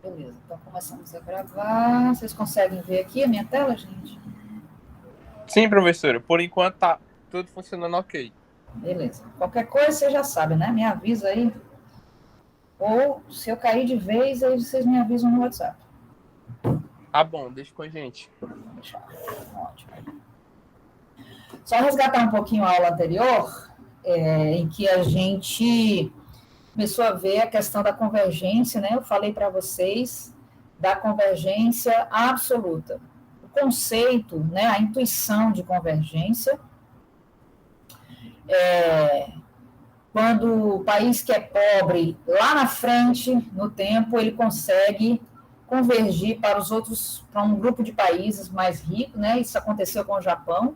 Beleza, então começamos a gravar. Vocês conseguem ver aqui a minha tela, gente? Sim, professora. Por enquanto tá tudo funcionando ok. Beleza. Qualquer coisa você já sabe, né? Me avisa aí. Ou se eu cair de vez, aí vocês me avisam no WhatsApp. Tá bom, deixa com a gente. Vou deixar. Ótimo. Só resgatar um pouquinho a aula anterior, em que a gente começou a ver a questão da convergência, né? Eu falei para vocês da convergência absoluta. O conceito, né? A intuição de convergência. Quando o país que é pobre, lá na frente, no tempo, ele consegue convergir para os outros, para um grupo de países mais ricos, né? Isso aconteceu com o Japão.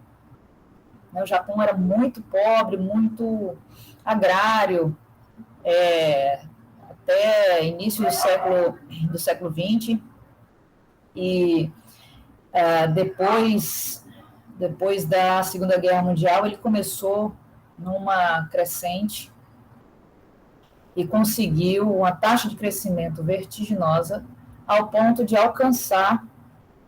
O Japão era muito pobre, muito agrário, até início do século XX, e depois da Segunda Guerra Mundial, ele começou numa crescente e conseguiu uma taxa de crescimento vertiginosa ao ponto de alcançar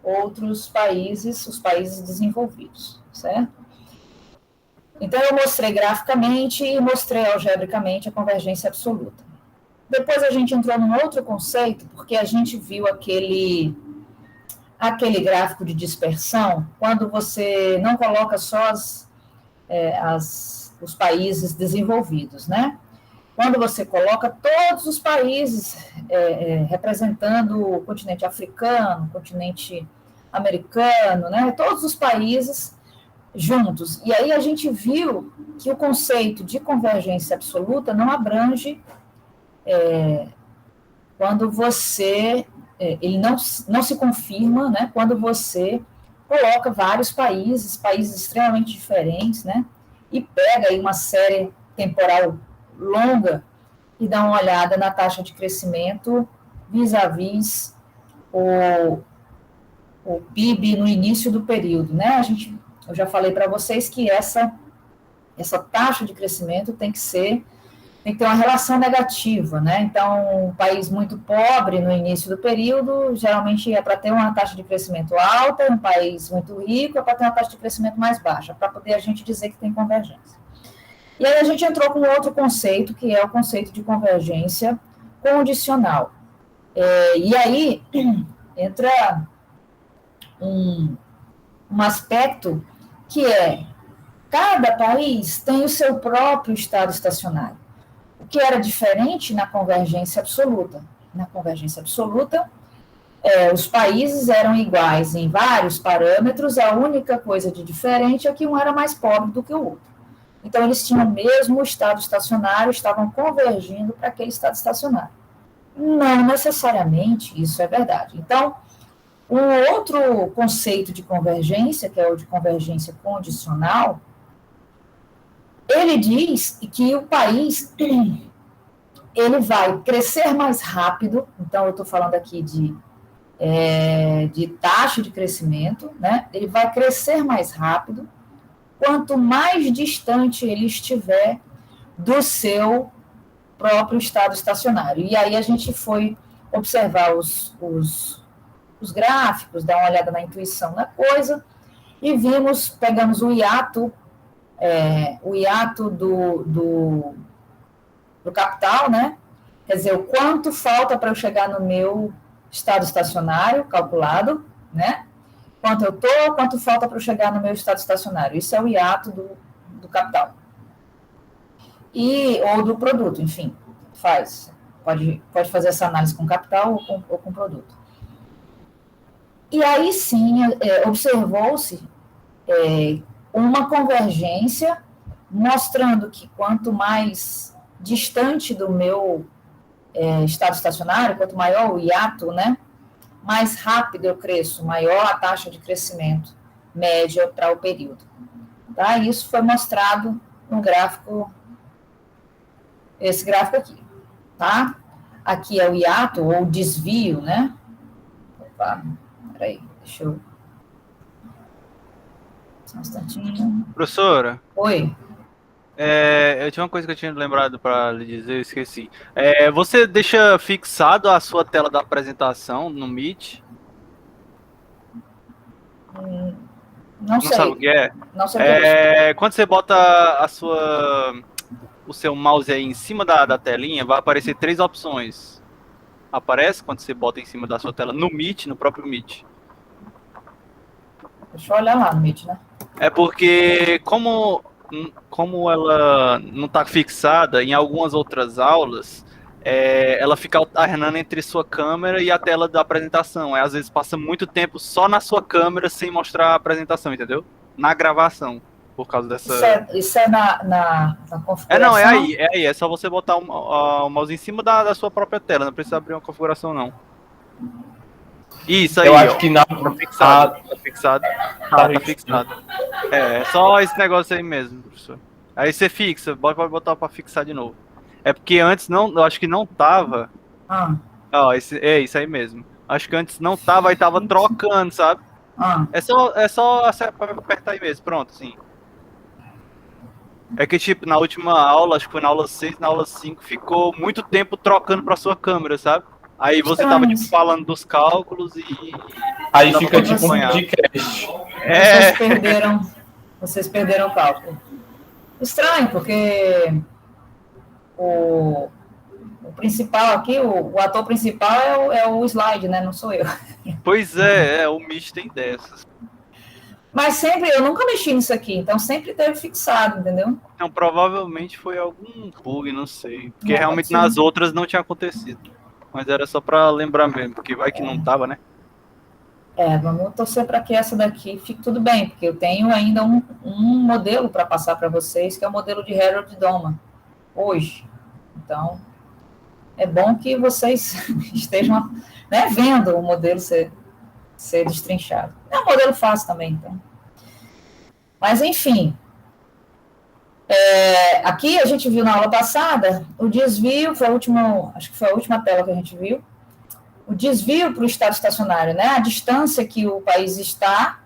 outros países, os países desenvolvidos, certo? Então, eu mostrei graficamente e mostrei algebricamente a convergência absoluta. Depois a gente entrou num outro conceito, porque a gente viu aquele gráfico de dispersão, quando você não coloca só os países desenvolvidos, né? Quando você coloca todos os países representando o continente africano, o continente americano, né? Todos os países juntos. E aí a gente viu que o conceito de convergência absoluta não abrange quando você ele não se confirma, né? Quando você coloca vários países extremamente diferentes, né? E pega aí uma série temporal longa e dá uma olhada na taxa de crescimento vis-à-vis o PIB no início do período, né? Eu já falei para vocês que essa taxa de crescimento tem que ter uma relação negativa, né? Então, um país muito pobre no início do período, geralmente é para ter uma taxa de crescimento alta, um país muito rico é para ter uma taxa de crescimento mais baixa, para poder a gente dizer que tem convergência. E aí a gente entrou com outro conceito, que é o conceito de convergência condicional. E aí entra um aspecto que é cada país tem o seu próprio estado estacionário, o que era diferente na convergência absoluta. Na convergência absoluta, os países eram iguais em vários parâmetros, a única coisa de diferente é que um era mais pobre do que o outro. Então, eles tinham o mesmo estado estacionário, estavam convergindo para aquele estado estacionário. Não necessariamente isso é verdade. Então, um outro conceito de convergência, que é o de convergência condicional, ele diz que o país ele vai crescer mais rápido, então eu estou falando aqui de taxa de crescimento, né? Ele vai crescer mais rápido quanto mais distante ele estiver do seu próprio estado estacionário. E aí a gente foi observar os gráficos, dar uma olhada na intuição da coisa, e pegamos o hiato do capital, né? Quer dizer, o quanto falta para eu chegar no meu estado estacionário calculado, né? Quanto falta para eu chegar no meu estado estacionário. Isso é o hiato do capital. Ou do produto, enfim, pode fazer essa análise com capital ou com produto. E aí sim, observou-se uma convergência, mostrando que quanto mais distante do meu estado estacionário, quanto maior o hiato, né, mais rápido eu cresço, maior a taxa de crescimento média para o período. Tá? Isso foi mostrado no gráfico, esse gráfico aqui. Tá? Aqui é o hiato, ou desvio, né? Opa, peraí, deixa eu... Só um instantinho. Professora? Oi. Eu tinha uma coisa que eu tinha lembrado para lhe dizer, eu esqueci. Você deixa fixado a sua tela da apresentação no Meet? Não Não sabe o sei. que é? Não sei o que é isso. Quando você bota o seu mouse aí em cima da telinha, vai aparecer três opções. Aparece quando você bota em cima da sua tela no Meet, no próprio Meet. Deixa eu olhar lá no Meet, né? É porque como ela não está fixada em algumas outras aulas, ela fica alternando entre sua câmera e a tela da apresentação. Às vezes passa muito tempo só na sua câmera sem mostrar a apresentação, entendeu? Na gravação, por causa dessa. Isso é na Não, configuração? é aí. É só você botar o mouse em cima da sua própria tela, não precisa abrir uma configuração, não. Isso aí, Eu acho ó. que não. Tá fixado. Tá fixado. Tá fixado. É só esse negócio aí mesmo, professor. Aí você fixa, pode botar pra fixar de novo. É porque antes não, eu acho que não tava. Ah, Ó, é isso aí mesmo. Acho que antes não tava, aí tava trocando, sabe? ah. É só apertar aí mesmo, pronto, sim. É que, tipo, na última aula, acho que foi na aula 6, na aula 5, ficou muito tempo trocando pra sua câmera, sabe? Aí você tava, Estranho tipo, isso. falando dos cálculos e Aí não dava fica pra tipo um acompanhar. podcast. Vocês perderam o cálculo. Estranho, porque o, o principal aqui, o ator principal é o slide, né? Não sou eu. Pois é, o Meet tem dessas. Mas sempre, eu nunca mexi nisso aqui, então sempre teve fixado, entendeu? Então, provavelmente foi algum bug, não sei. Porque Pode realmente ser. nas outras não tinha acontecido. Mas era só pra lembrar mesmo, porque vai que não tava, né? Vamos torcer para que essa daqui fique tudo bem, porque eu tenho ainda um modelo para passar para vocês, que é o modelo de Harold Doma, hoje. Então, é bom que vocês estejam, né, vendo o modelo ser destrinchado. É um modelo fácil também, então. Mas, enfim, aqui a gente viu na aula passada o desvio, acho que foi a última tela que a gente viu, o desvio para o estado estacionário, né? A distância que o país está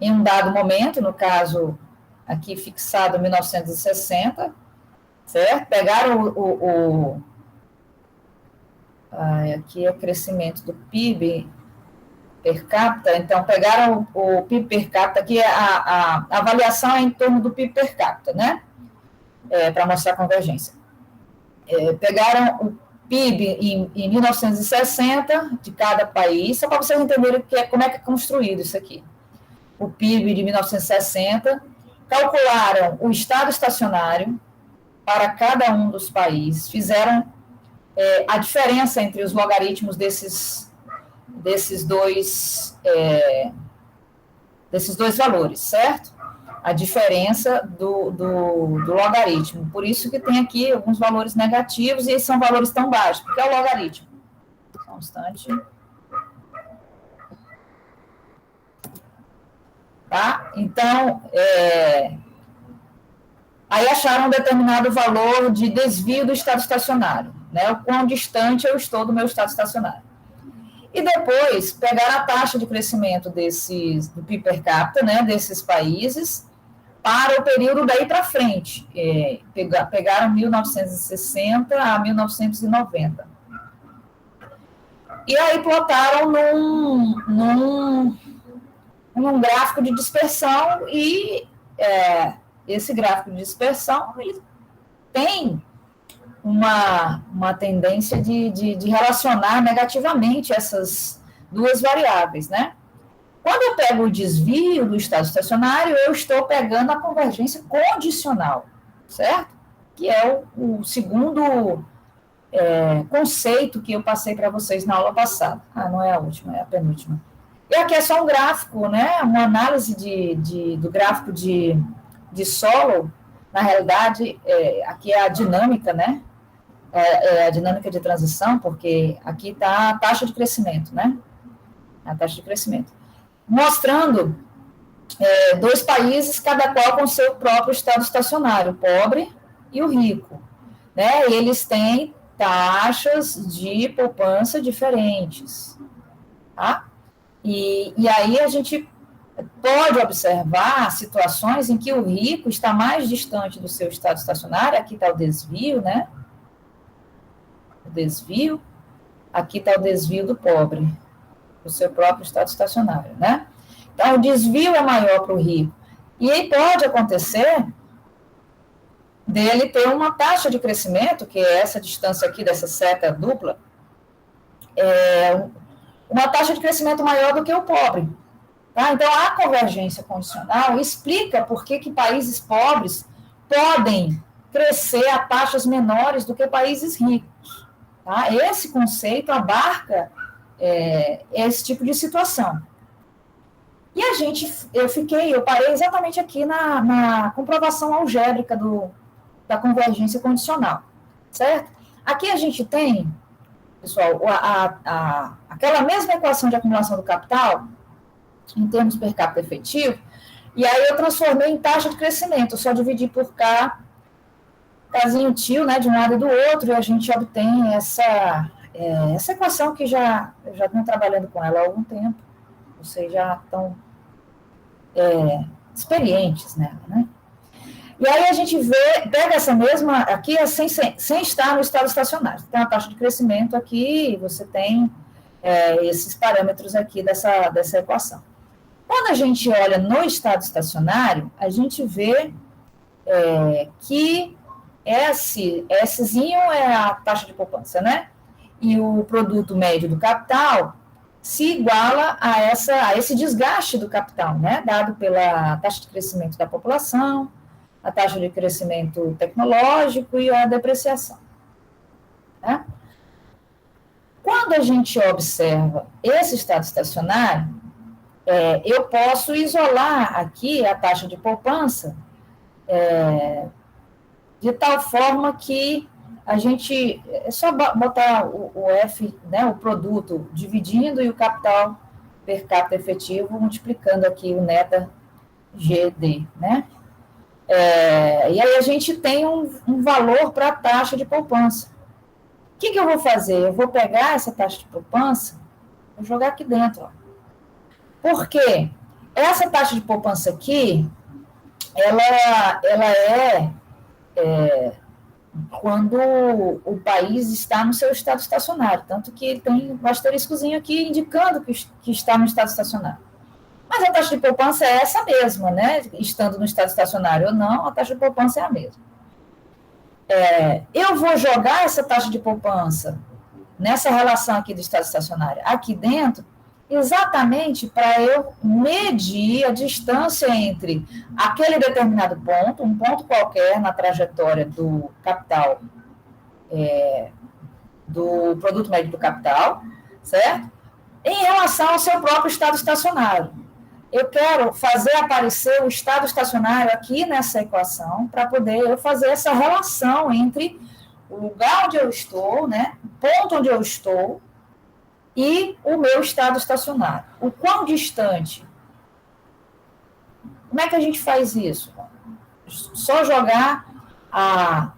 em um dado momento, no caso aqui fixado em 1960, certo? Pegaram aqui é o crescimento do PIB per capita, então pegaram o PIB per capita, aqui a avaliação é em torno do PIB per capita, né? Para mostrar a convergência. Pegaram o PIB em 1960 de cada país, só para vocês entenderem como é que é construído isso aqui. O PIB de 1960, calcularam o estado estacionário para cada um dos países, fizeram a diferença entre os logaritmos desses dois valores, certo? A diferença do logaritmo. Por isso que tem aqui alguns valores negativos e são valores tão baixos, porque é o logaritmo. Só um instante. Tá? Então, aí acharam um determinado valor de desvio do estado estacionário, né? O quão distante eu estou do meu estado estacionário. E depois pegaram a taxa de crescimento do PIB per capita, né, desses países, para o período daí para frente. Pegaram 1960 a 1990. E aí plotaram num gráfico de dispersão e esse gráfico de dispersão ele tem uma tendência de relacionar negativamente essas duas variáveis, né? Quando eu pego o desvio do estado estacionário, eu estou pegando a convergência condicional, certo? Que é o segundo conceito que eu passei para vocês na aula passada. Não é a última, é a penúltima. E aqui é só um gráfico, né? Uma análise do gráfico de Solow. Na realidade, aqui é a dinâmica, né? A dinâmica de transição, porque aqui está a taxa de crescimento, né? A taxa de crescimento. Mostrando dois países, cada qual com seu próprio estado estacionário, o pobre e o rico, né? E eles têm taxas de poupança diferentes, tá? E aí a gente pode observar situações em que o rico está mais distante do seu estado estacionário, aqui está o desvio, né? O desvio, aqui está o desvio do pobre, do seu próprio estado estacionário, né? Então, o desvio é maior para o rico. E aí pode acontecer dele ter uma taxa de crescimento, que é essa distância aqui dessa seta dupla, uma taxa de crescimento maior do que o pobre. Tá? Então, a convergência condicional explica por que países pobres podem crescer a taxas menores do que países ricos. Tá? Esse conceito abarca esse tipo de situação. E eu parei exatamente aqui na comprovação algébrica da convergência condicional, certo? Aqui a gente tem, pessoal, aquela mesma equação de acumulação do capital, em termos per capita efetivo, e aí eu transformei em taxa de crescimento, só dividi por K, casinho tio, né, de um lado e do outro, e a gente obtém essa equação que eu já venho trabalhando com ela há algum tempo, vocês já estão experientes nela, né? E aí a gente pega essa mesma, aqui sem estar no estado estacionário. Tem a taxa de crescimento aqui, você tem esses parâmetros aqui dessa equação. Quando a gente olha no estado estacionário, a gente vê que Szinho é a taxa de poupança, né? E o produto médio do capital se iguala a esse desgaste do capital, né? Dado pela taxa de crescimento da população, a taxa de crescimento tecnológico e a depreciação. Né? Quando a gente observa esse estado estacionário, eu posso isolar aqui a taxa de poupança de tal forma que a gente, é só botar o F, né, o produto, dividindo e o capital per capita efetivo, multiplicando aqui o neta GD, né? E aí a gente tem um valor para a taxa de poupança. O que eu vou fazer? Eu vou pegar essa taxa de poupança, vou jogar aqui dentro. Ó. Por quê? Essa taxa de poupança aqui, ela é quando o país está no seu estado estacionário, tanto que ele tem um asteriscozinho aqui indicando que está no estado estacionário. Mas a taxa de poupança é essa mesma, né? Estando no estado estacionário ou não, a taxa de poupança é a mesma. Eu vou jogar essa taxa de poupança nessa relação aqui do estado estacionário aqui dentro, exatamente para eu medir a distância entre aquele determinado ponto, um ponto qualquer na trajetória do capital, do produto médio do capital, certo? Em relação ao seu próprio estado estacionário. Eu quero fazer aparecer o estado estacionário aqui nessa equação para poder eu fazer essa relação entre o lugar onde eu estou, né, o ponto onde eu estou, e o meu estado estacionário. O quão distante? Como é que a gente faz isso? Só jogar a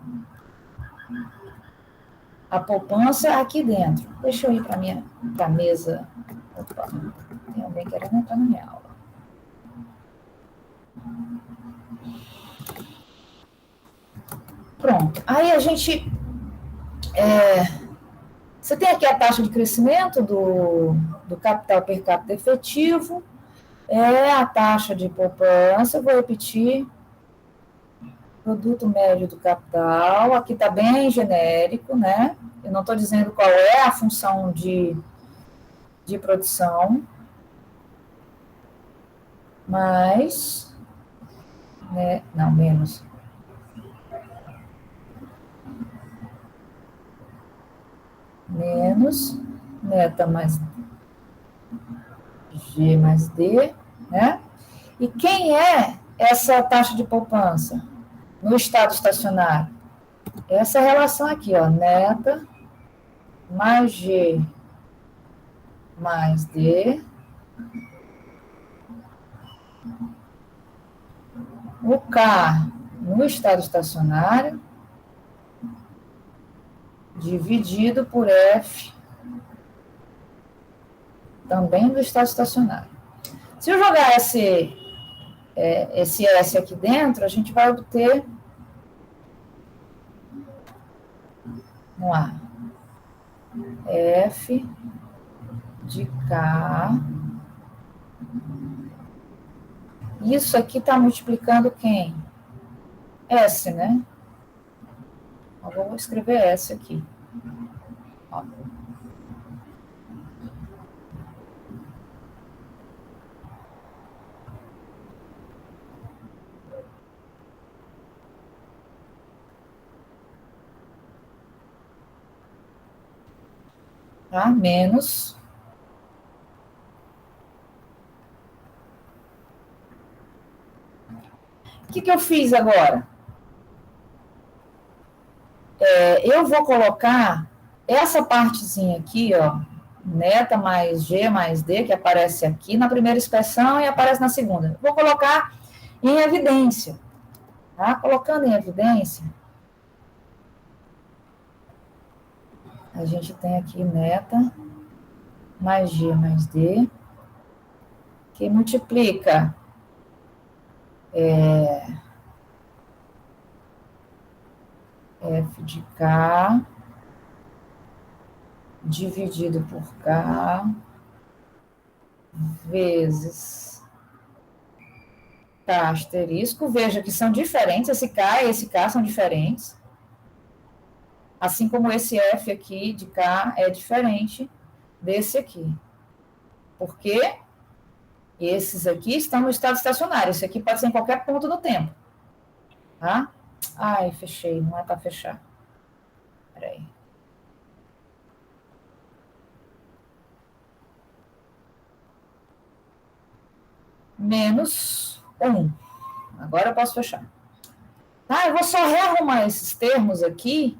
poupança aqui dentro. Deixa eu ir para a mesa. Opa, tem alguém querendo entrar na minha aula. Pronto. Aí a gente... Você tem aqui a taxa de crescimento do capital per capita efetivo, a taxa de poupança, eu vou repetir, produto médio do capital, aqui está bem genérico, né? Eu não estou dizendo qual é a função de produção, mas, né? Não, menos. Menos neta mais G mais D, né? E quem é essa taxa de poupança no estado estacionário? Essa relação aqui, ó, neta mais G mais D, o K no estado estacionário, dividido por F, também do estado estacionário. Se eu jogar esse S aqui dentro, a gente vai obter, vamos lá, F de K. Isso aqui está multiplicando quem? S, né? Eu vou escrever S aqui. Ó. Tá? Menos. O que eu fiz agora? Eu vou colocar essa partezinha aqui, ó, neta mais G mais D, que aparece aqui na primeira expressão e aparece na segunda. Vou colocar em evidência. Tá? Colocando em evidência, a gente tem aqui neta mais G mais D, que multiplica F de K dividido por K vezes K asterisco. Veja que são diferentes, esse K e esse K são diferentes. Assim como esse F aqui de K é diferente desse aqui. Por quê? Esses aqui estão no estado estacionário. Esse aqui pode ser em qualquer ponto do tempo. Tá? Ai, fechei. Não é para fechar. Peraí. Menos 1. Agora eu posso fechar. Tá? Eu vou só rearrumar esses termos aqui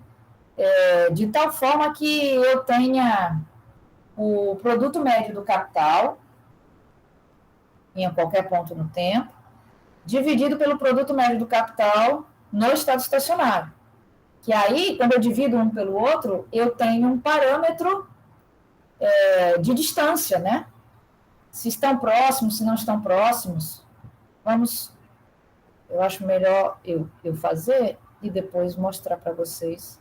de tal forma que eu tenha o produto médio do capital em qualquer ponto no tempo, dividido pelo produto médio do capital no estado estacionário. Que aí, quando eu divido um pelo outro, eu tenho um parâmetro de distância, né? Se estão próximos, se não estão próximos. Eu acho melhor eu fazer e depois mostrar para vocês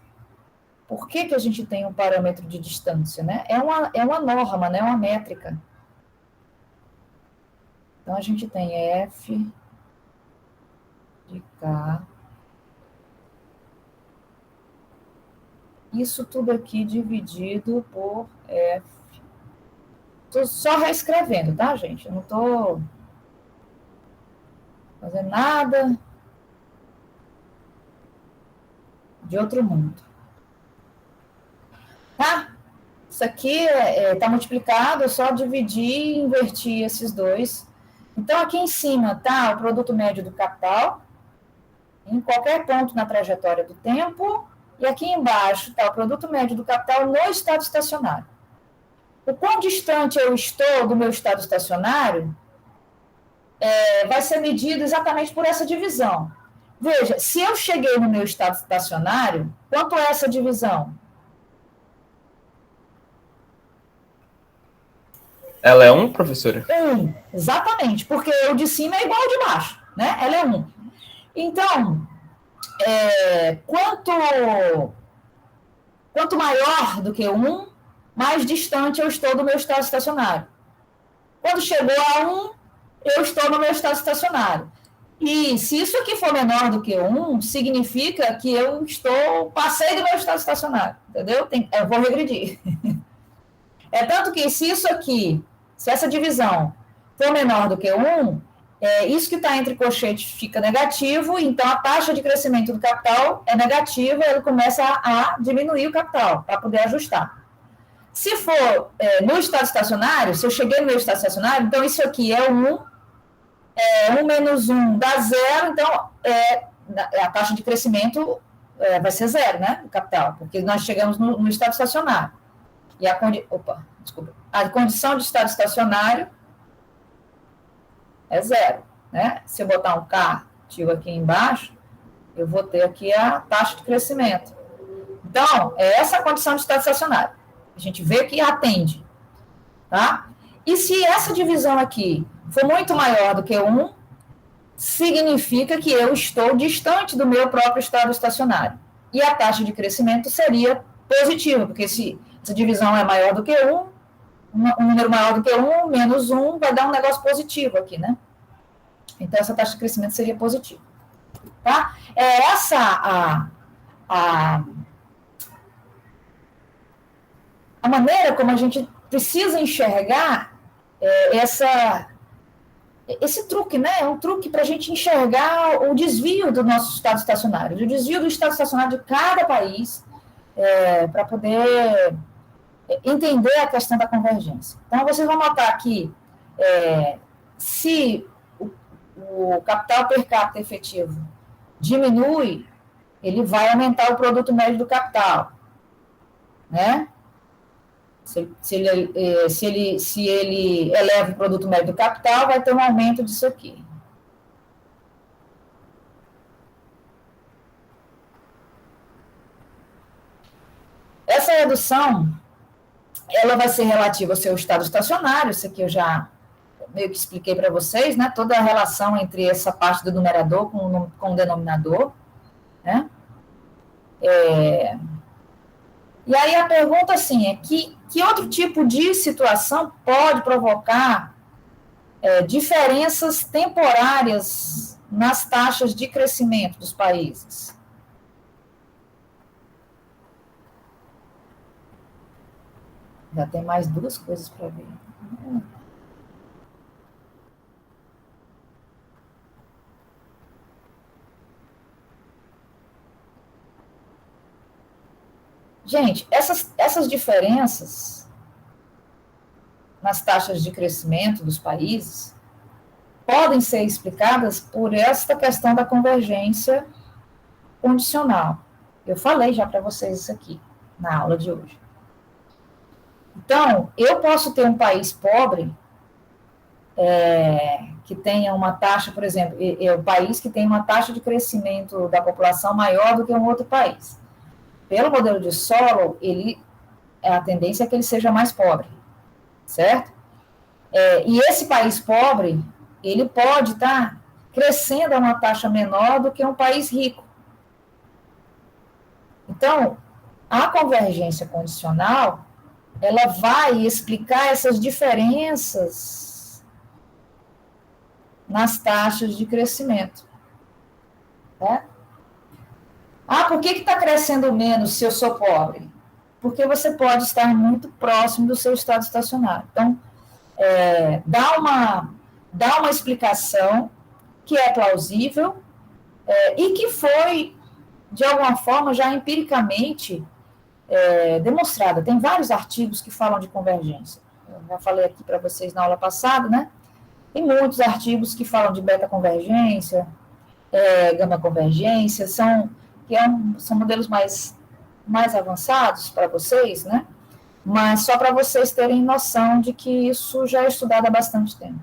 por que a gente tem um parâmetro de distância, né? É uma norma, né? Uma métrica. Então, a gente tem F de K. Isso tudo aqui dividido por F. Estou só reescrevendo, tá, gente? Eu não estou fazendo nada de outro mundo. Tá? Isso aqui está multiplicado, eu só dividir e invertir esses dois. Então, aqui em cima está o produto médio do capital, em qualquer ponto na trajetória do tempo, e aqui embaixo está o produto médio do capital no estado estacionário. O quão distante eu estou do meu estado estacionário vai ser medido exatamente por essa divisão. Veja, se eu cheguei no meu estado estacionário, quanto é essa divisão? Ela é 1, professora? 1, exatamente, porque o de cima é igual ao de baixo, né? Ela é 1. Então, quanto maior do que 1, mais distante eu estou do meu estado estacionário. Quando chegou a 1, eu estou no meu estado estacionário. E se isso aqui for menor do que 1, significa que eu passei do meu estado estacionário, entendeu? Eu vou regredir. É tanto que se essa divisão for menor do que 1, isso que está entre colchetes fica negativo, então a taxa de crescimento do capital é negativa, ele começa a diminuir o capital, para poder ajustar. Se for no estado estacionário, se eu cheguei no meu estado estacionário, então isso aqui é 1, 1 menos 1 dá 0, então a taxa de crescimento vai ser 0, né, do capital, porque nós chegamos no estado estacionário. E a condição de estado estacionário é 0, né? Se eu botar um K ativo aqui embaixo, eu vou ter aqui a taxa de crescimento. Então, é essa a condição de estado estacionário. A gente vê que atende, tá? E se essa divisão aqui for muito maior do que 1, significa que eu estou distante do meu próprio estado estacionário. E a taxa de crescimento seria positiva, porque se essa divisão é maior do que 1, um número maior do que 1, menos 1, vai dar um negócio positivo aqui, né? Então, essa taxa de crescimento seria positiva. Tá? É essa a maneira como a gente precisa enxergar esse truque, né? É um truque para a gente enxergar o desvio do nosso estado estacionário, o desvio do estado estacionário de cada país, para poder entender a questão da convergência. Então, vocês vão notar aqui, se o capital per capita efetivo diminui, ele vai aumentar o produto médio do capital, né? Se ele eleva o produto médio do capital, vai ter um aumento disso aqui. Essa redução, ela vai ser relativa ao seu estado estacionário, isso aqui eu já meio que expliquei para vocês, né? Toda a relação entre essa parte do numerador com o denominador, né? E aí a pergunta, assim, é que outro tipo de situação pode provocar diferenças temporárias nas taxas de crescimento dos países? Já tem mais 2 coisas para ver. Gente, essas diferenças nas taxas de crescimento dos países podem ser explicadas por esta questão da convergência condicional. Eu falei já para vocês isso aqui na aula de hoje. Então, eu posso ter um país pobre que tenha uma taxa, por exemplo, um país que tem uma taxa de crescimento da população maior do que um outro país. Pelo modelo de Solow, a tendência é que ele seja mais pobre, certo? E esse país pobre, ele pode estar crescendo a uma taxa menor do que um país rico. Então, a convergência condicional, ela vai explicar essas diferenças nas taxas de crescimento, né? Por que está crescendo menos se eu sou pobre? Porque você pode estar muito próximo do seu estado estacionário. Então, dá uma explicação que é plausível e que foi, de alguma forma, já empiricamente demonstrada. Tem vários artigos que falam de convergência. Eu já falei aqui para vocês na aula passada, né? Tem muitos artigos que falam de beta-convergência, gama-convergência, são modelos mais avançados para vocês, né? Mas só para vocês terem noção de que isso já é estudado há bastante tempo.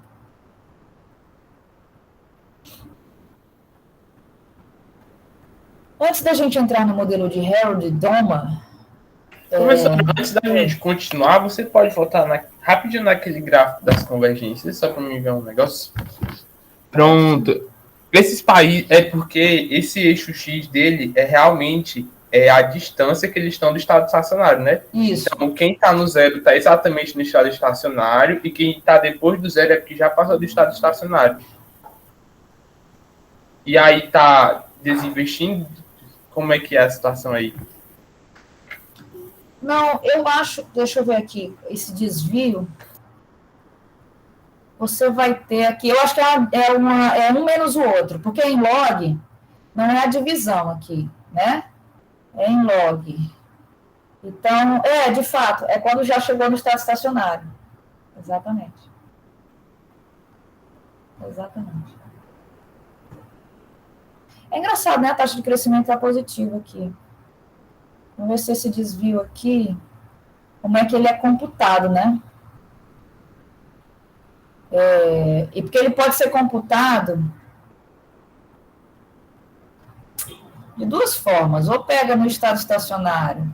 Antes da gente entrar no modelo de Harold e Doma... Professor, antes da gente continuar, você pode voltar rapidinho naquele gráfico das convergências, só para me ver um negócio. Pronto. Esses países, porque esse eixo X dele é realmente a distância que eles estão do estado estacionário, né? Isso. Então, quem está no zero está exatamente no estado estacionário, e quem está depois do zero é porque já passou do estado estacionário. E aí está desinvestindo. Como é que é a situação aí? Não, eu acho, deixa eu ver aqui, esse desvio, você vai ter aqui, eu acho que é um menos o outro, porque em log não é a divisão aqui, né? É em log. Então, de fato, é quando já chegou no estado estacionário. Exatamente. Exatamente. É engraçado, né? A taxa de crescimento está positiva aqui. Vamos ver se esse desvio aqui, como é que ele é computado, né? E porque ele pode ser computado de 2 formas. Ou pega no estado estacionário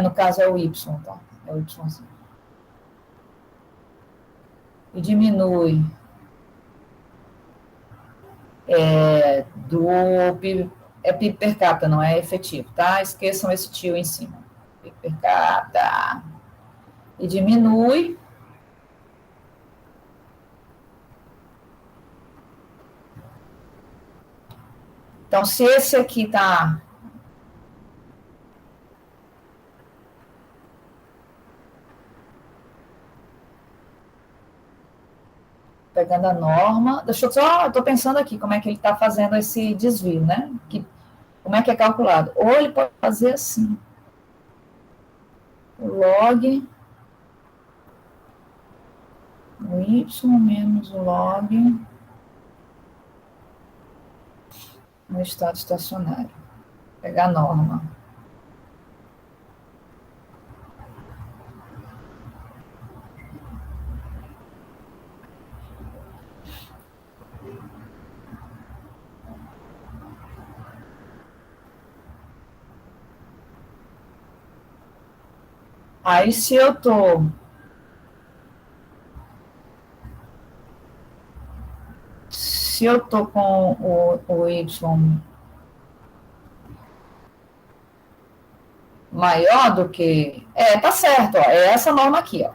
No caso é o Y, tá? É o Y. E diminui do PIB, PIB per capita, não é efetivo, tá? Esqueçam esse tio em cima. PIB per capita. E diminui. Então, se esse aqui está pegando a norma, deixa eu só, estou pensando aqui como é que ele está fazendo esse desvio, né? Como é que é calculado? Ou ele pode fazer assim, o log, o y menos o log no estado estacionário. Pegar a norma. Aí, se eu estou com o y maior do que... tá certo, ó, é essa norma aqui, ó.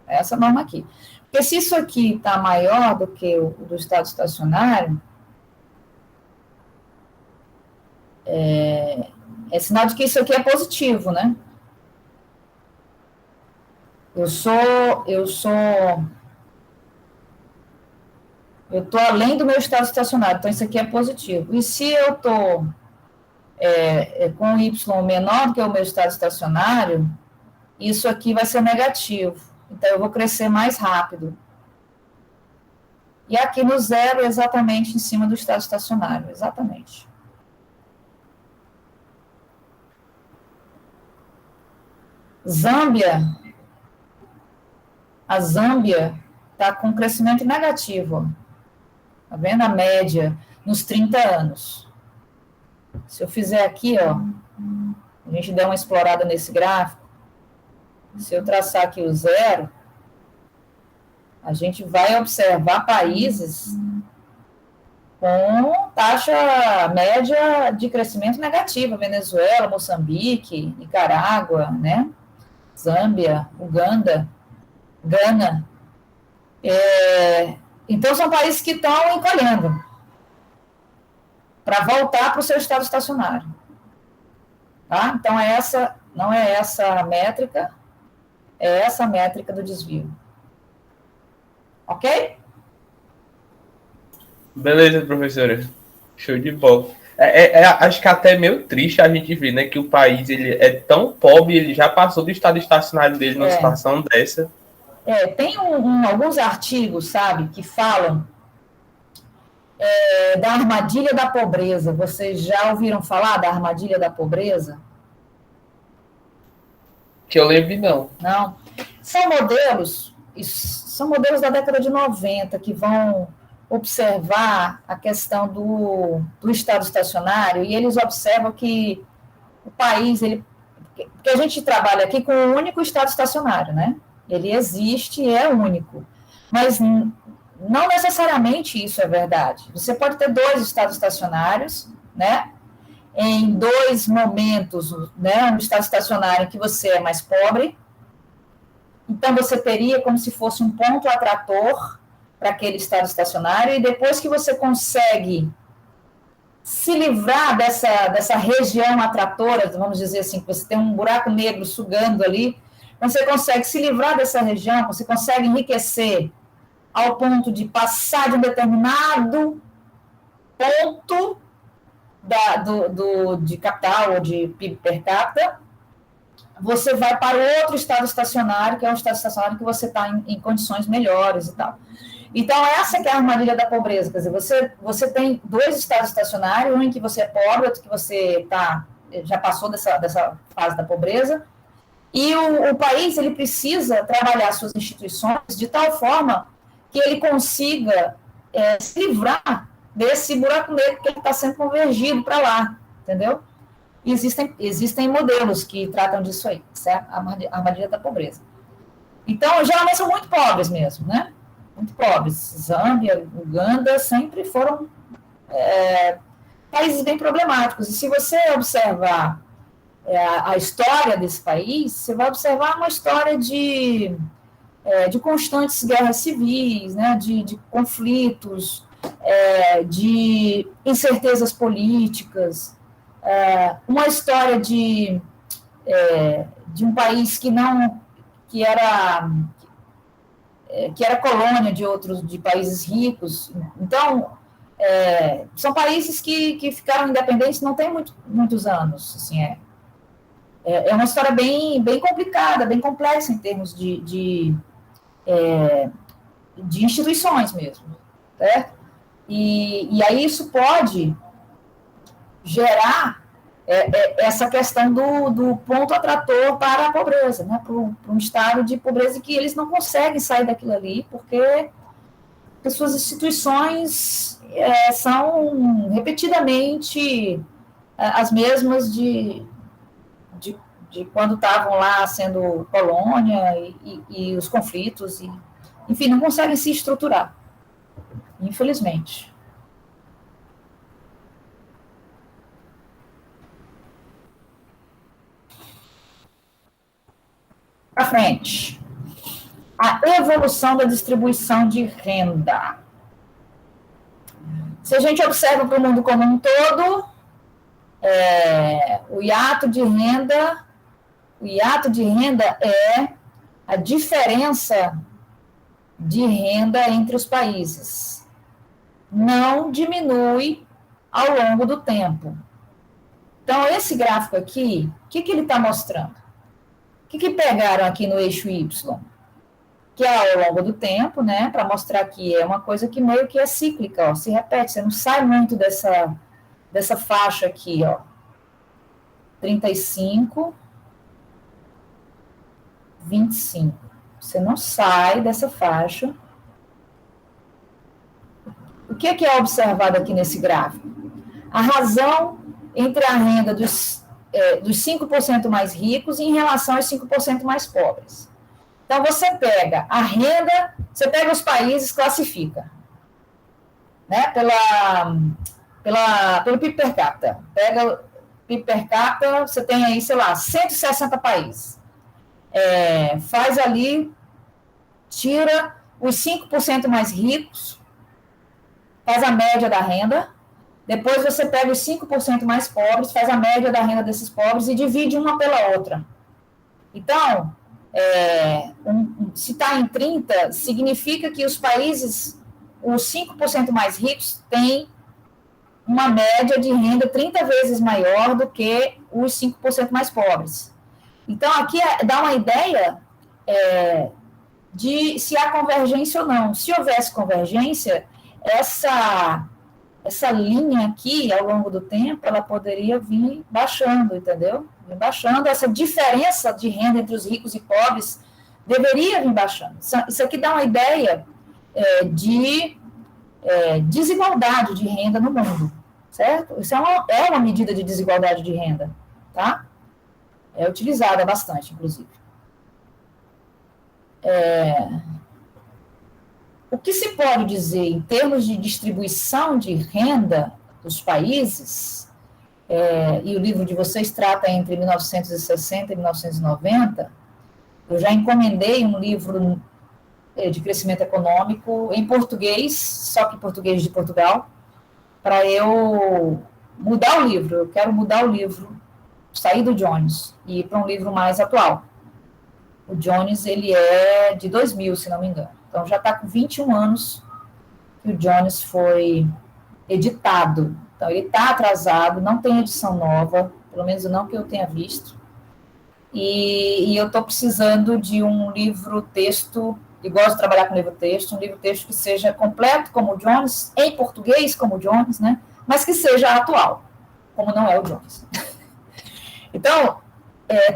É essa norma aqui. Porque se isso aqui está maior do que o do estado estacionário, é sinal de que isso aqui é positivo, né? Eu estou além do meu estado estacionário, então isso aqui é positivo. E se eu estou com y menor do que o meu estado estacionário, isso aqui vai ser negativo. Então, eu vou crescer mais rápido. E aqui no zero, exatamente em cima do estado estacionário, exatamente. A Zâmbia está com crescimento negativo. Está vendo a média nos 30 anos. Se eu fizer aqui, ó, a gente der uma explorada nesse gráfico, se eu traçar aqui o zero, a gente vai observar países com taxa média de crescimento negativa, Venezuela, Moçambique, Nicarágua, né? Zâmbia, Uganda, Gana. Então, são países que estão encolhendo para voltar para o seu estado estacionário. Tá? Então, não é essa a métrica, é essa a métrica do desvio. Ok? Beleza, professora. Show de bola. Acho que até é meio triste a gente ver, né, que o país ele é tão pobre, ele já passou do estado estacionário dele numa situação dessa. Tem alguns artigos, sabe, que falam da armadilha da pobreza. Vocês já ouviram falar da armadilha da pobreza? Que eu lembro, não. Não. São modelos da década de 90 que vão observar a questão do estado estacionário, e eles observam que o país, porque a gente trabalha aqui com um único estado estacionário, né? Ele existe e é único. Mas não necessariamente isso é verdade. Você pode ter 2 estados estacionários, né? Em 2 momentos, né? Um estado estacionário em que você é mais pobre. Então, você teria como se fosse um ponto atrator para aquele estado estacionário, e depois que você consegue se livrar dessa região atratora, vamos dizer assim, que você tem um buraco negro sugando ali, você consegue se livrar dessa região, você consegue enriquecer ao ponto de passar de um determinado ponto de capital ou de PIB per capita, você vai para outro estado estacionário, que é um estado estacionário que você está em condições melhores e tal. Então, essa que é a armadilha da pobreza. Quer dizer, você tem 2 estados estacionários, um em que você é pobre, outro que você já passou dessa fase da pobreza, e o país ele precisa trabalhar suas instituições de tal forma que ele consiga se livrar desse buraco negro que ele está sendo convergido para lá, entendeu? E existem modelos que tratam disso aí, certo? A armadilha da pobreza. Então, geralmente são muito pobres mesmo, né? Muito pobres. Zâmbia, Uganda sempre foram países bem problemáticos. E se você observar a história desse país, você vai observar uma história de constantes guerras civis, né? De conflitos, de incertezas políticas, uma história de um país que era colônia de países ricos. Então, são países que ficaram independentes não tem muitos anos. Assim, é uma história bem, bem complicada, bem complexa em termos de instituições mesmo, certo? E aí isso pode gerar essa questão do ponto atrator para a pobreza, né? Para um estado de pobreza que eles não conseguem sair daquilo ali, porque as suas instituições são repetidamente as mesmas de quando estavam lá sendo colônia e os conflitos, enfim, não conseguem se estruturar, infelizmente. Para frente. A evolução da distribuição de renda. Se a gente observa para o mundo como um todo, o hiato de renda é a diferença de renda entre os países. Não diminui ao longo do tempo. Então, esse gráfico aqui, o que ele está mostrando? O que pegaram aqui no eixo Y? Que é ao longo do tempo, né, para mostrar que é uma coisa que meio que é cíclica, ó, se repete, você não sai muito dessa faixa aqui, ó, 35, 25. Você não sai dessa faixa. O que é observado aqui nesse gráfico? A razão entre a renda dos 5% mais ricos em relação aos 5% mais pobres. Então, você pega a renda, você pega os países, classifica, né, pelo PIB per capita. Pega o PIB per capita, você tem aí, sei lá, 160 países. Faz ali, tira os 5% mais ricos, faz a média da renda, depois você pega os 5% mais pobres, faz a média da renda desses pobres e divide uma pela outra. Então, se está em 30, significa que os países, os 5% mais ricos, têm uma média de renda 30 vezes maior do que os 5% mais pobres. Então, aqui dá uma ideia de se há convergência ou não. Se houvesse convergência, essa linha aqui, ao longo do tempo, ela poderia vir baixando, entendeu? Vir baixando, essa diferença de renda entre os ricos e pobres deveria vir baixando. Isso aqui dá uma ideia de desigualdade de renda no mundo, certo? Isso é uma medida de desigualdade de renda, tá? É utilizada bastante, inclusive. O que se pode dizer em termos de distribuição de renda dos países, e o livro de vocês trata entre 1960 e 1990, eu já encomendei um livro de crescimento econômico em português, só que em português de Portugal, para eu mudar o livro. Eu quero mudar o livro, sair do Jones e ir para um livro mais atual. O Jones, ele é de 2000, se não me engano. Então, já está com 21 anos que o Jones foi editado. Então, ele está atrasado, não tem edição nova, pelo menos não que eu tenha visto. E eu estou precisando de um livro-texto, e gosto de trabalhar com livro-texto, um livro-texto que seja completo, como o Jones, em português, como o Jones, né? Mas que seja atual, como não é o Jones. Então,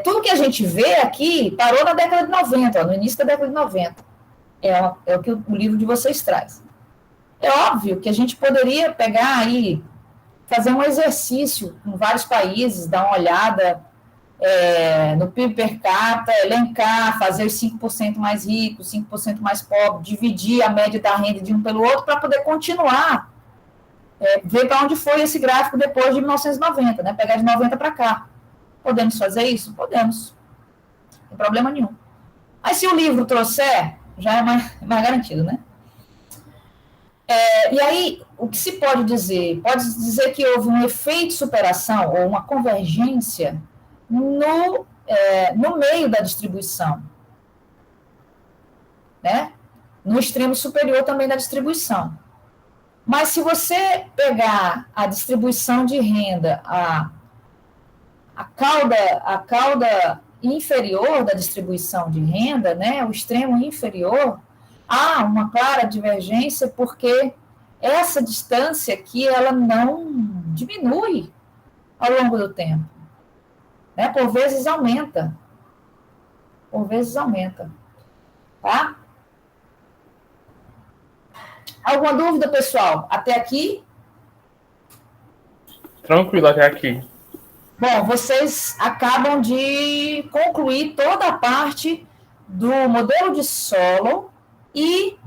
tudo que a gente vê aqui parou na década de 90, no início da década de 90. É o que o livro de vocês traz. É óbvio que a gente poderia pegar aí fazer um exercício em vários países, dar uma olhada no PIB per capita, elencar, fazer os 5% mais ricos, 5% mais pobres, dividir a média da renda de um pelo outro para poder continuar, ver para onde foi esse gráfico depois de 1990, né? Pegar de 90 para cá. Podemos fazer isso? Podemos. Não tem problema nenhum. Mas se o livro trouxer, já é mais garantido, né? E aí, o que se pode dizer? Pode dizer que houve um efeito de superação ou uma convergência no meio da distribuição, né? No extremo superior também da distribuição. Mas se você pegar a distribuição de renda, a cauda inferior da distribuição de renda, né, o extremo inferior, há uma clara divergência porque essa distância aqui ela não diminui ao longo do tempo, né? Por vezes aumenta, tá? Alguma dúvida, pessoal? Até aqui? Tranquilo até aqui. Bom, vocês acabam de concluir toda a parte do modelo de Solow e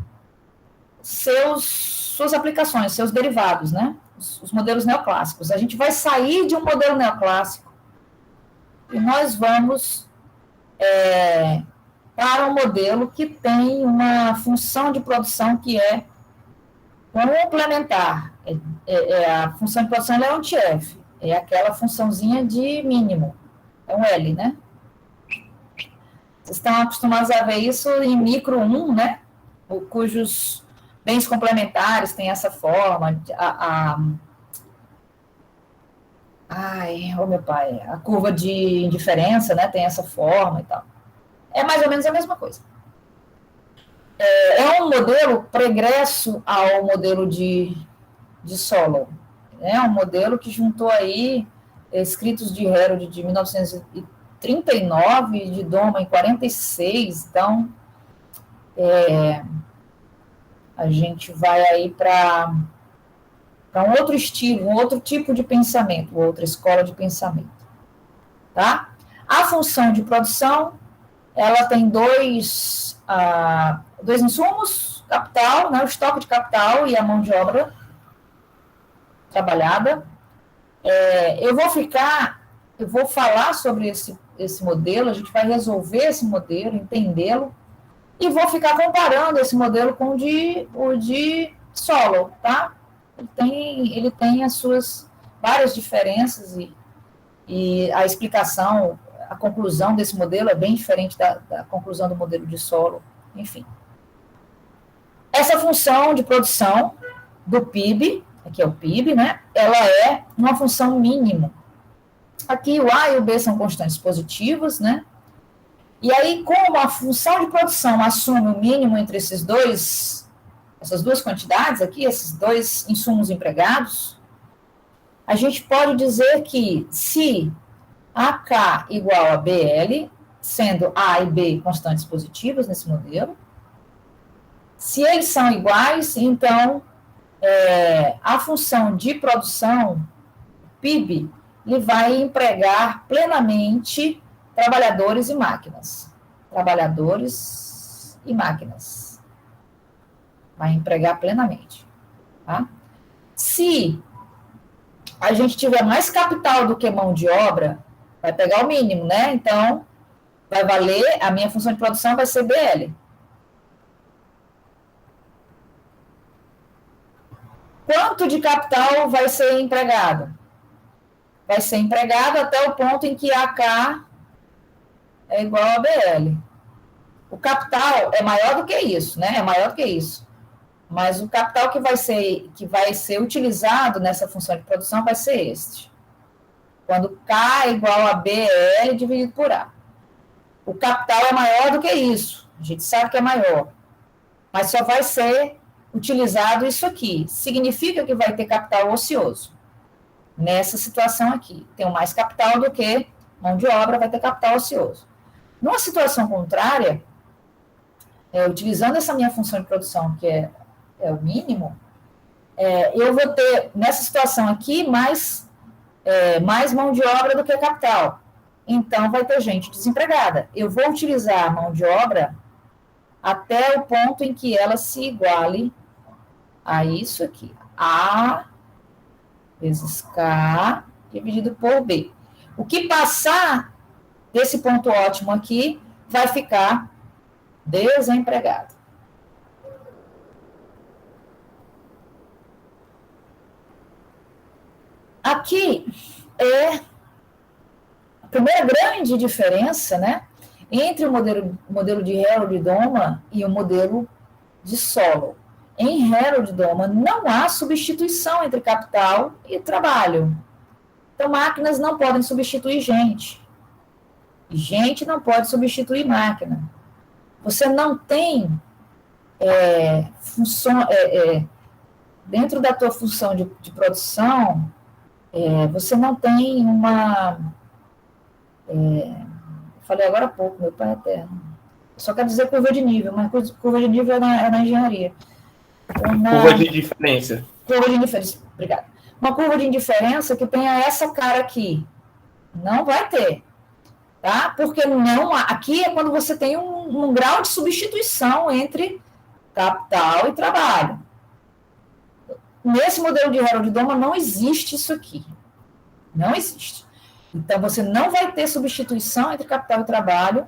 suas aplicações, seus derivados, né? Os modelos neoclássicos. A gente vai sair de um modelo neoclássico e nós vamos para um modelo que tem uma função de produção que é complementar. A função de produção é um TF, é aquela funçãozinha de mínimo, é um L, né? Vocês estão acostumados a ver isso em micro 1, né? Cujos bens complementares têm essa forma. Meu pai, a curva de indiferença, né? Tem essa forma e tal. É mais ou menos a mesma coisa. É um modelo pregresso ao modelo de Solow. É um modelo que juntou aí escritos de Herod de 1939, de Doma em 46. Então, a gente vai aí para um outro estilo, um outro tipo de pensamento, outra escola de pensamento. Tá? A função de produção, ela tem dois insumos, capital, né, o estoque de capital e a mão de obra trabalhada. Eu vou falar sobre esse modelo, a gente vai resolver esse modelo, entendê-lo, e vou ficar comparando esse modelo com o de Solow, tá? Ele tem as suas várias diferenças e a explicação, a conclusão desse modelo é bem diferente da conclusão do modelo de Solow, enfim. Essa função de produção do PIB, aqui é o PIB, né? Ela é uma função mínimo. Aqui o A e o B são constantes positivas, né? E aí, como a função de produção assume o mínimo entre essas duas quantidades aqui, esses dois insumos empregados, a gente pode dizer que se AK igual a BL, sendo A e B constantes positivas nesse modelo, se eles são iguais, então a função de produção, PIB, ele vai empregar plenamente trabalhadores e máquinas. Trabalhadores e máquinas. Vai empregar plenamente. Tá? Se a gente tiver mais capital do que mão de obra, vai pegar o mínimo, né? Então, vai valer, a minha função de produção vai ser BL. Quanto de capital vai ser empregado? Vai ser empregado até o ponto em que AK é igual a BL. O capital é maior do que isso, né? É maior do que isso. Mas o capital que vai ser utilizado nessa função de produção vai ser este. Quando K é igual a BL dividido por A. O capital é maior do que isso. A gente sabe que é maior. Mas só vai ser utilizado isso aqui. Significa que vai ter capital ocioso. Nessa situação aqui. Tem mais capital do que mão de obra, vai ter capital ocioso. Numa situação contrária, utilizando essa minha função de produção, que é o mínimo, eu vou ter, nessa situação aqui, mais mão de obra do que capital. Então, vai ter gente desempregada. Eu vou utilizar a mão de obra até o ponto em que ela se iguale a isso aqui. A vezes K dividido por B. O que passar desse ponto ótimo aqui vai ficar desempregado. Aqui é a primeira grande diferença, né, entre o modelo de Herold-Doma e o modelo de Solow. Em Herold-Doma não há substituição entre capital e trabalho. Então, máquinas não podem substituir gente. E gente não pode substituir máquina. Você não tem função, dentro da tua função de produção, você não tem uma... falei agora há pouco, meu pai é eterno. Só quer dizer curva de nível, mas curva de nível é na engenharia. Curva de diferença. Curva de indiferença, obrigada. Uma curva de indiferença que tenha essa cara aqui. Não vai ter. Tá? Porque não, aqui é quando você tem um grau de substituição entre capital e trabalho. Nesse modelo de Herold-Doma não existe isso aqui. Não existe. Então, você não vai ter substituição entre capital e trabalho.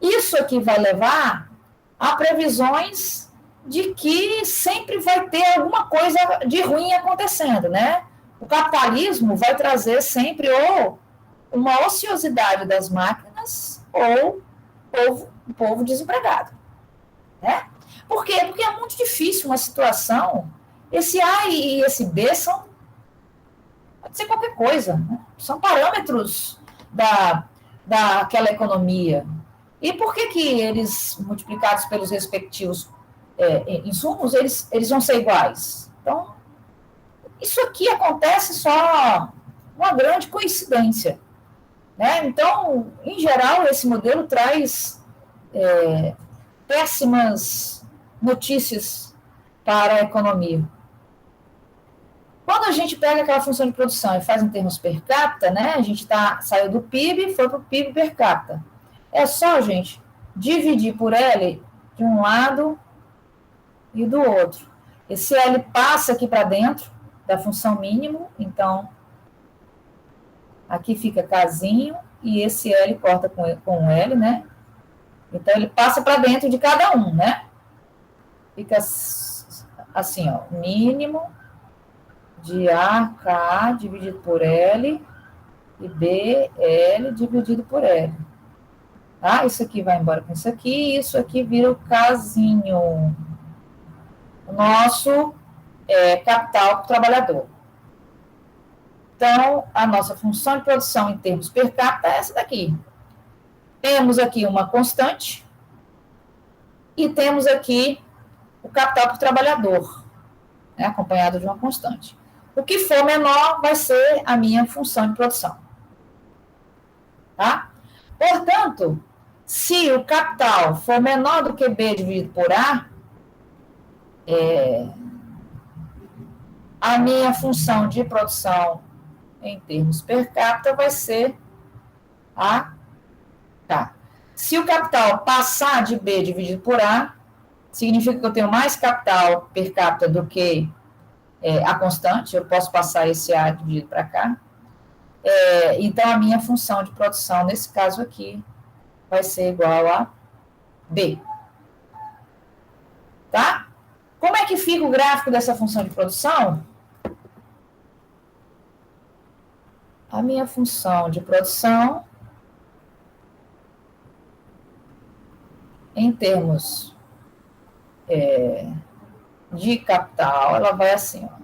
Isso aqui vai levar a previsões de que sempre vai ter alguma coisa de ruim acontecendo, né? O capitalismo vai trazer sempre ou uma ociosidade das máquinas ou o povo desempregado, né? Por quê? Porque é muito difícil uma situação, esse A e esse B pode ser qualquer coisa, né? São parâmetros daquela economia. E por que eles, multiplicados pelos respectivos insumos, eles vão ser iguais? Então, isso aqui acontece só uma grande coincidência. Né? Então, em geral, esse modelo traz péssimas notícias para a economia. Quando a gente pega aquela função de produção e faz em termos per capita, né, a gente saiu do PIB e foi para o PIB per capita. É só, gente, dividir por L de um lado e do outro. Esse L passa aqui para dentro da função mínimo, então aqui fica casinho, e esse L corta com o L, né? Então, ele passa para dentro de cada um, né? Fica assim, ó, mínimo de AK dividido por L e BL dividido por L. Tá? Isso aqui vai embora com isso aqui, e isso aqui vira o casinho. O nosso capital para o trabalhador. Então, a nossa função de produção em termos per capita é essa daqui. Temos aqui uma constante e temos aqui o capital para o trabalhador, né, acompanhado de uma constante. O que for menor vai ser a minha função de produção. Tá? Portanto, se o capital for menor do que B dividido por A, a minha função de produção em termos per capita vai ser A. Tá. Se o capital passar de B dividido por A, significa que eu tenho mais capital per capita do que a constante, eu posso passar esse A dividido para cá. Então, a minha função de produção, nesse caso aqui, vai ser igual a B. Tá? Como é que fica o gráfico dessa função de produção? A minha função de produção, em termos de capital, ela vai assim, ó.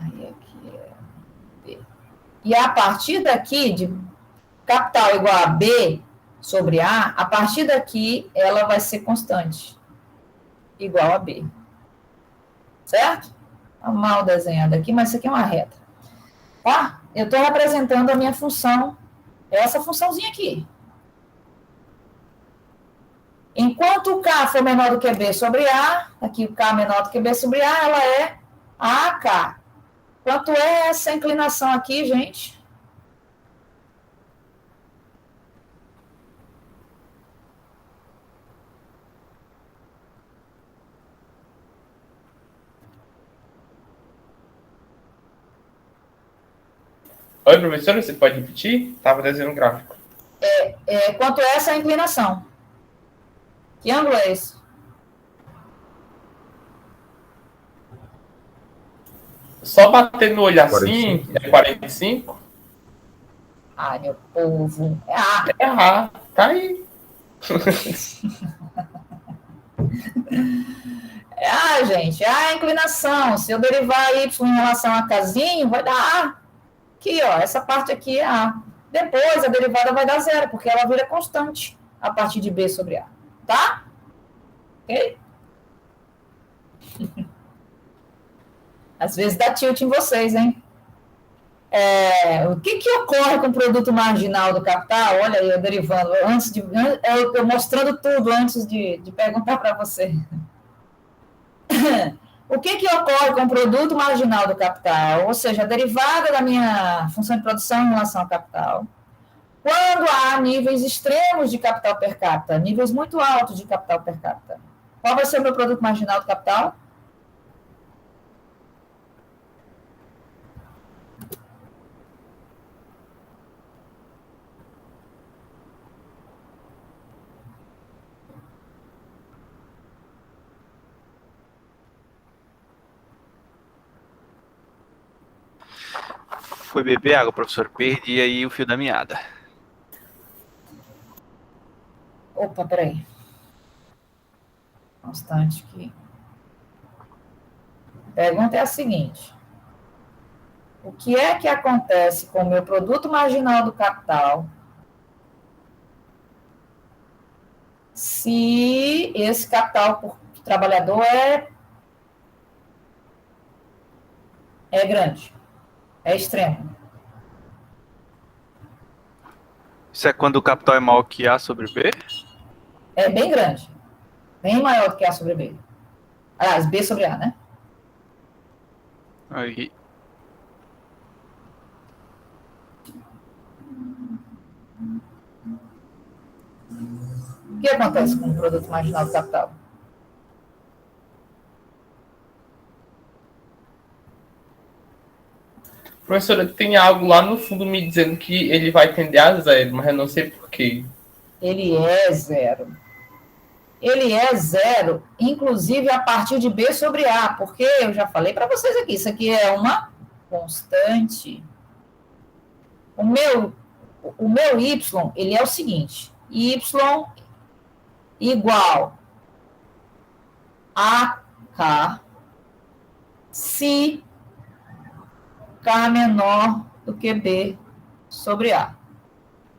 Aí aqui é B. E a partir daqui, de capital igual a B sobre a partir daqui, ela vai ser constante, igual a B. Certo? Tá mal desenhado aqui, mas isso aqui é uma reta. Tá? Eu estou representando a minha função, essa funçãozinha aqui. Enquanto o K for menor do que B sobre A, aqui o K menor do que B sobre A, ela é AK. Quanto é essa inclinação aqui, gente? Oi, professora, você pode repetir? Estava desenhando um gráfico. Quanto é essa inclinação? Que ângulo é esse? Só bater no olho assim, 45. Ai, meu povo. É A. É A, tá aí. Gente, A é a inclinação. Se eu derivar Y em relação a casinho, vai dar A. Aqui, ó, essa parte aqui é A. Depois, a derivada vai dar zero, porque ela vira constante a partir de B sobre A. Tá? Ok? Às vezes dá tilt em vocês, hein? O que ocorre com o produto marginal do capital? Olha aí, eu derivando, eu mostrando tudo antes de perguntar para você. O que ocorre com o produto marginal do capital? Ou seja, a derivada da minha função de produção em relação ao capital, quando há níveis extremos de capital per capita, níveis muito altos de capital per capita. Qual vai ser o meu produto marginal do capital? Foi beber água, professor. Perdi aí o fio da meada. Opa, peraí. Um instante aqui. A pergunta é a seguinte. O que é que acontece com o meu produto marginal do capital se esse capital por trabalhador é grande, é extremo? Isso é quando o capital é maior que A sobre B? É bem grande. Bem maior do que A sobre B. Aliás, B sobre A, né? Aí. O que acontece com o produto marginal do capital? Professora, tem algo lá no fundo me dizendo que ele vai tender a zero, mas eu não sei por quê. Ele é zero. Ele é zero, inclusive a partir de B sobre A, porque eu já falei para vocês aqui, isso aqui é uma constante. O meu Y, ele é o seguinte, Y igual a K se K menor do que B sobre A.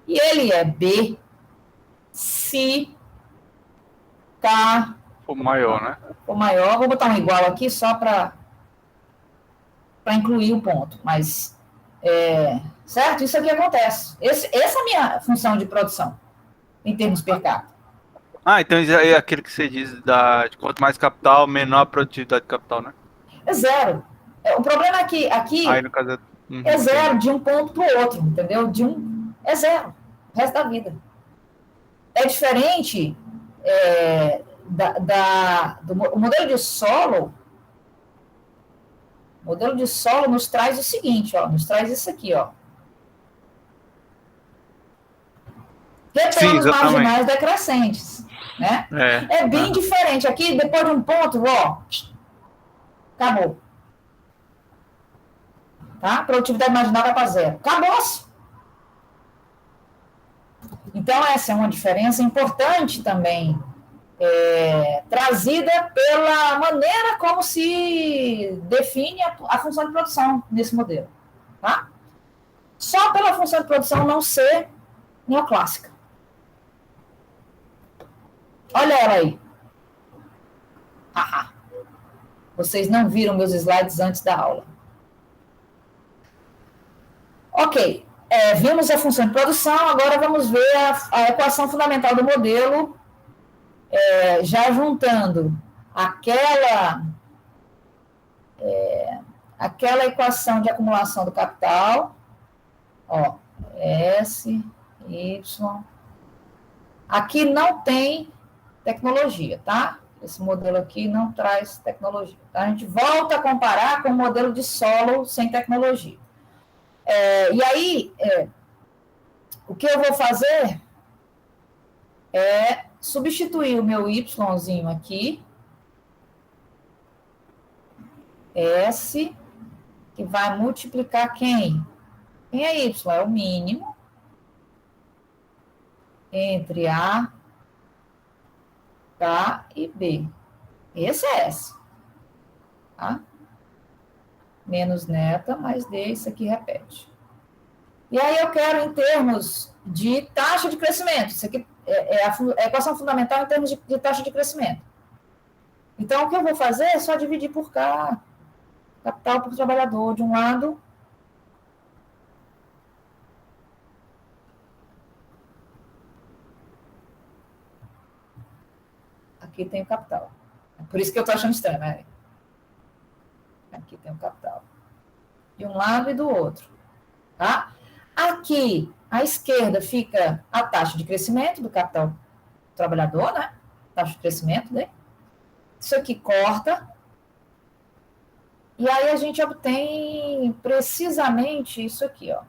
E ele é B se K O maior, né? for maior. Vou botar um igual aqui só para incluir o ponto, mas certo? Isso aqui acontece. Essa é a minha função de produção, em termos per capita. Então isso aí é aquele que você diz de quanto mais capital, menor a produtividade de capital, né? É zero. O problema é que aqui Aí no caso é zero de um ponto para o outro, entendeu? É zero, o resto da vida. É diferente do modelo de solo. O modelo de solo nos traz o seguinte, ó, nos traz isso aqui, ó. Retornos marginais decrescentes, né? É bem diferente. Aqui, depois de um ponto, ó, acabou. Tá? Produtividade marginal vai para zero. Acabou-se. Então, essa é uma diferença importante também, trazida pela maneira como se define a função de produção nesse modelo. Tá? só pela função de produção não ser neoclássica. Olha ela aí. Haha. Vocês não viram meus slides antes da aula. Ok. Vimos a função de produção, agora vamos ver a equação fundamental do modelo, já juntando aquela equação de acumulação do capital, ó, S, Y. Aqui não tem tecnologia, tá? Esse modelo aqui não traz tecnologia. Tá? A gente volta a comparar com o modelo de solo sem tecnologia. E aí, o que eu vou fazer é substituir o meu Yzinho aqui, S, que vai multiplicar quem? Quem é Y? É o mínimo entre A, K e B. Esse é S. Tá? Menos neta, mais D, isso aqui repete. E aí eu quero em termos de taxa de crescimento. Isso aqui é a equação fundamental em termos de taxa de crescimento. Então, o que eu vou fazer é só dividir por K, capital por trabalhador, de um lado. Aqui tem o capital. É por isso que eu estou achando estranho, né? Aqui tem o capital. De um lado e do outro. Tá? Aqui, à esquerda, fica a taxa de crescimento do capital do trabalhador, né? Taxa de crescimento dele. Isso aqui corta. E aí a gente obtém precisamente isso aqui, ó.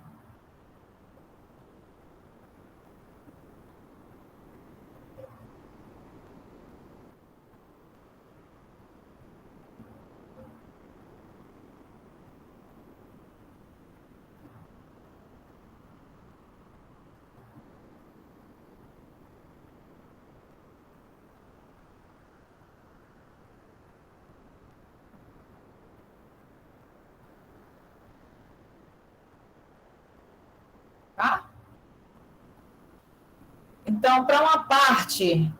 Tá? Então, para uma parte,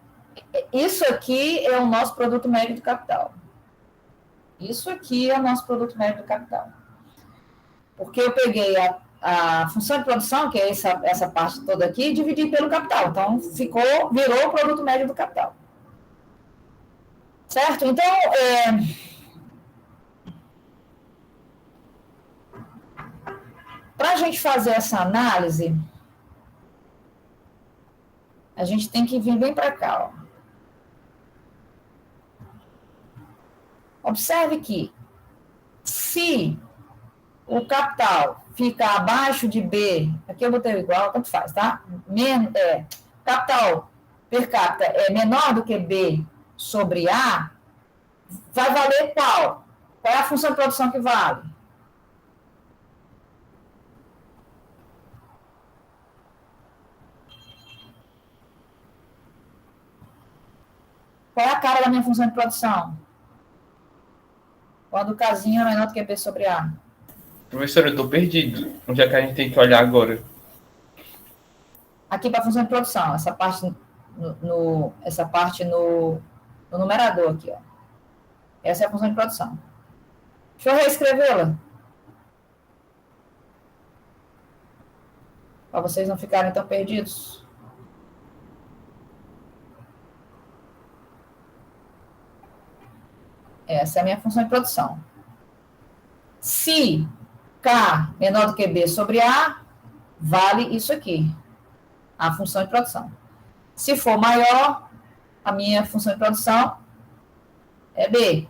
isso aqui é o nosso produto médio do capital. Isso aqui é o nosso produto médio do capital. Porque eu peguei a função de produção, que é essa parte toda aqui, e dividi pelo capital. Então, virou o produto médio do capital. Certo? Então, para a gente fazer essa análise, a gente tem que vir bem para cá, ó. Observe que, se o capital fica abaixo de B, aqui eu botei igual, tanto faz, tá? Capital per capita é menor do que B sobre A, vai valer qual? Qual é a função de produção que vale? Qual é a cara da minha função de produção? Quando o casinho é menor do que B sobre A. Professor, eu estou perdido. Onde é que a gente tem que olhar agora? Aqui para a função de produção, essa parte no numerador aqui, ó. Essa é a função de produção. Deixa eu reescrevê-la. Para vocês não ficarem tão perdidos. Essa é a minha função de produção. Se K menor do que B sobre A, vale isso aqui, a função de produção. Se for maior, a minha função de produção é B.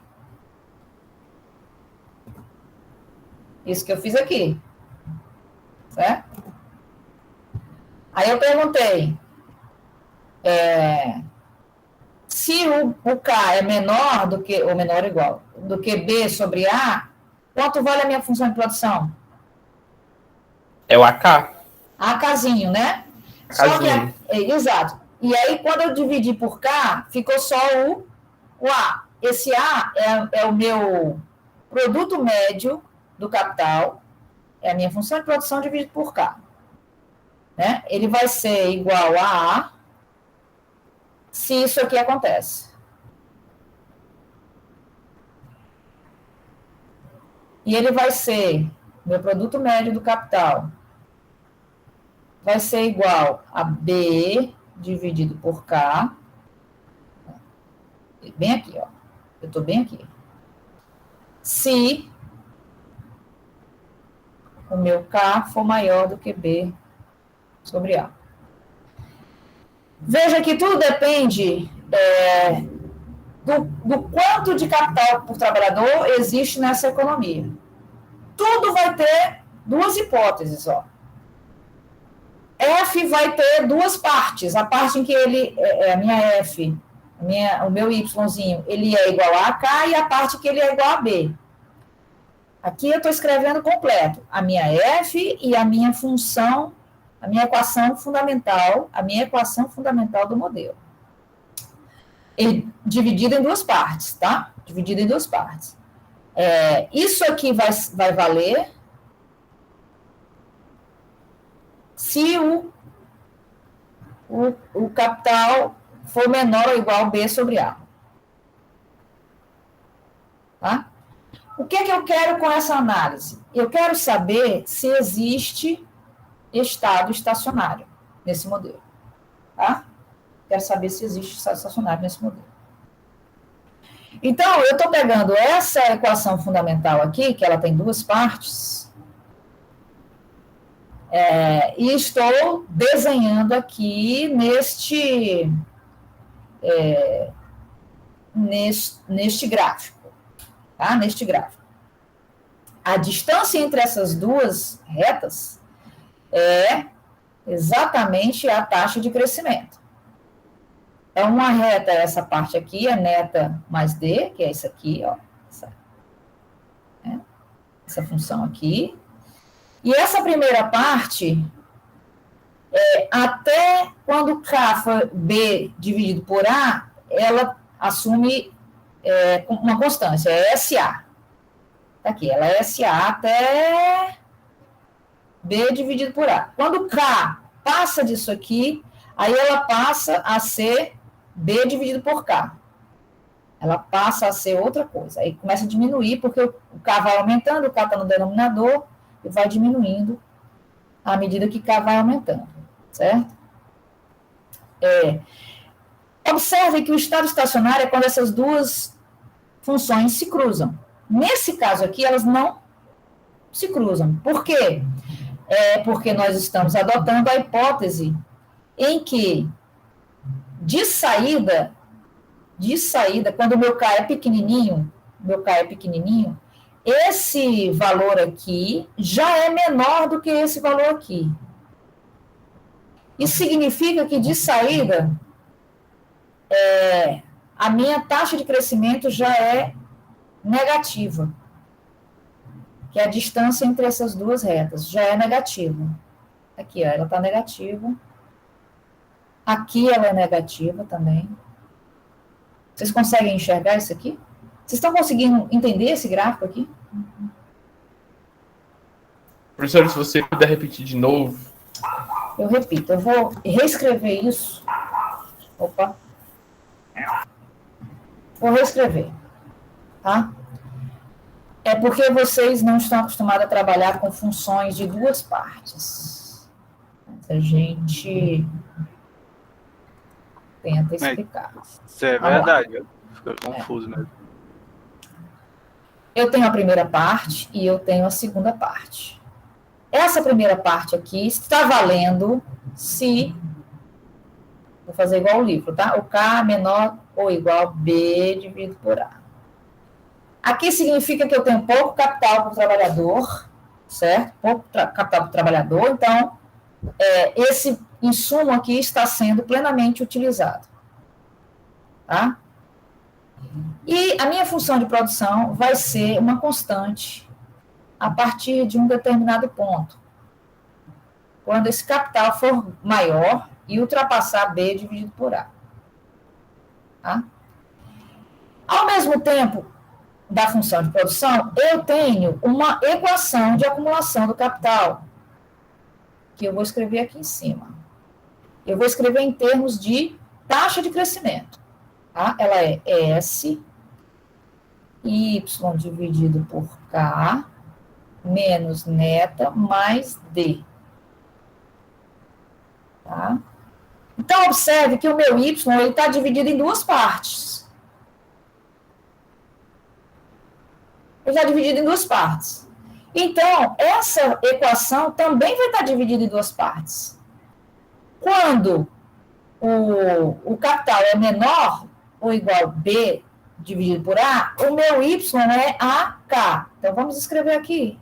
Isso que eu fiz aqui. Certo? Aí eu perguntei, se o K é menor do que, ou menor ou igual, do que B sobre A, quanto vale a minha função de produção? É o AK. AKzinho, né? Só que, exato. E aí, quando eu dividi por K, ficou só o A. Esse A é o meu produto médio do capital, é a minha função de produção dividido por K. Né? Ele vai ser igual a A se isso aqui acontece. E ele vai ser, meu produto médio do capital, vai ser igual a B dividido por K. Bem aqui, ó. Eu estou bem aqui. Se o meu K for maior do que B sobre A. Veja que tudo depende do quanto de capital por trabalhador existe nessa economia. Tudo vai ter duas hipóteses, ó. F vai ter duas partes. A parte em que a minha F, o meu Yzinho, ele é igual a K, e a parte que ele é igual a B. Aqui eu estou escrevendo completo. A minha F e a minha função, a minha equação fundamental do modelo. Dividida em duas partes, tá? Dividida em duas partes. Isso aqui vai valer se o capital for menor ou igual a B sobre A. Tá? O que eu quero com essa análise? Eu quero saber se existe estado estacionário nesse modelo. Tá? Quero saber se existe estado estacionário nesse modelo. Então, eu estou pegando essa equação fundamental aqui, que ela tem duas partes, e estou desenhando aqui neste gráfico. Tá? Neste gráfico. A distância entre essas duas retas é exatamente a taxa de crescimento. Então, uma reta é essa parte aqui, a neta mais D, que é isso aqui, ó. Essa função aqui. E essa primeira parte, até quando K for B dividido por A, ela assume uma constância, é SA. Tá aqui, ela é SA até B dividido por A. Quando K passa disso aqui, aí ela passa a ser B dividido por K. Ela passa a ser outra coisa. Aí começa a diminuir, porque o K vai aumentando, o K está no denominador, e vai diminuindo à medida que K vai aumentando. Certo? Observe que o estado estacionário é quando essas duas funções se cruzam. Nesse caso aqui, elas não se cruzam. Por quê? Porque nós estamos adotando a hipótese em que, de saída, quando o meu K é pequenininho, esse valor aqui já é menor do que esse valor aqui. Isso significa que, de saída, a minha taxa de crescimento já é negativa. Que é a distância entre essas duas retas já é negativa. Aqui, ó, ela está negativa. Aqui ela é negativa também. Vocês conseguem enxergar isso aqui? Vocês estão conseguindo entender esse gráfico aqui? Professor, se você puder repetir de novo. Eu repito, eu vou reescrever isso. Opa. Vou reescrever. Tá? É porque vocês não estão acostumados a trabalhar com funções de duas partes. A gente tenta explicar. Isso é verdade. Fica confuso mesmo. Eu tenho a primeira parte e eu tenho a segunda parte. Essa primeira parte aqui está valendo se... Vou fazer igual o livro, tá? O K menor ou igual a B dividido por A. Aqui significa que eu tenho pouco capital por trabalhador, certo? Pouco capital por trabalhador, então, esse insumo aqui está sendo plenamente utilizado. Tá? E a minha função de produção vai ser uma constante a partir de um determinado ponto. Quando esse capital for maior e ultrapassar B dividido por A. Tá? Ao mesmo tempo, da função de produção, eu tenho uma equação de acumulação do capital, que eu vou escrever aqui em cima. Eu vou escrever em termos de taxa de crescimento. Tá? Ela é S, Y dividido por K, menos neta, mais D. Tá? Então, observe que o meu Y está dividido em duas partes. Ele está dividido em duas partes. Então, essa equação também vai estar dividida em duas partes. Quando o capital é menor ou igual a B dividido por A, o meu Y é AK. Então, vamos escrever aqui.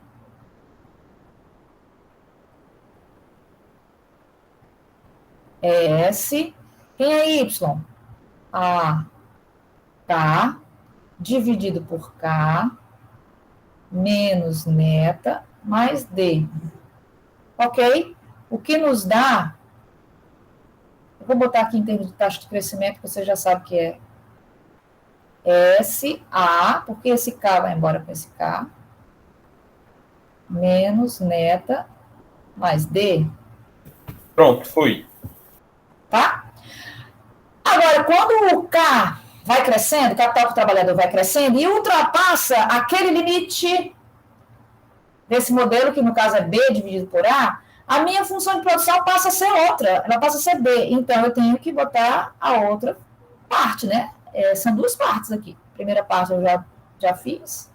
S, quem é Y? AK dividido por K, menos neta, mais D. Ok? O que nos dá... Eu vou botar aqui em termos de taxa de crescimento, que você já sabe que é SA, porque esse K vai embora com esse K, menos neta, mais D. Pronto, foi. Tá? Agora, quando o K vai crescendo, o capital do trabalhador vai crescendo e ultrapassa aquele limite desse modelo, que no caso é B dividido por A minha função de produção passa a ser outra, ela passa a ser B. Então, eu tenho que botar a outra parte, né? São duas partes aqui. A primeira parte eu já fiz.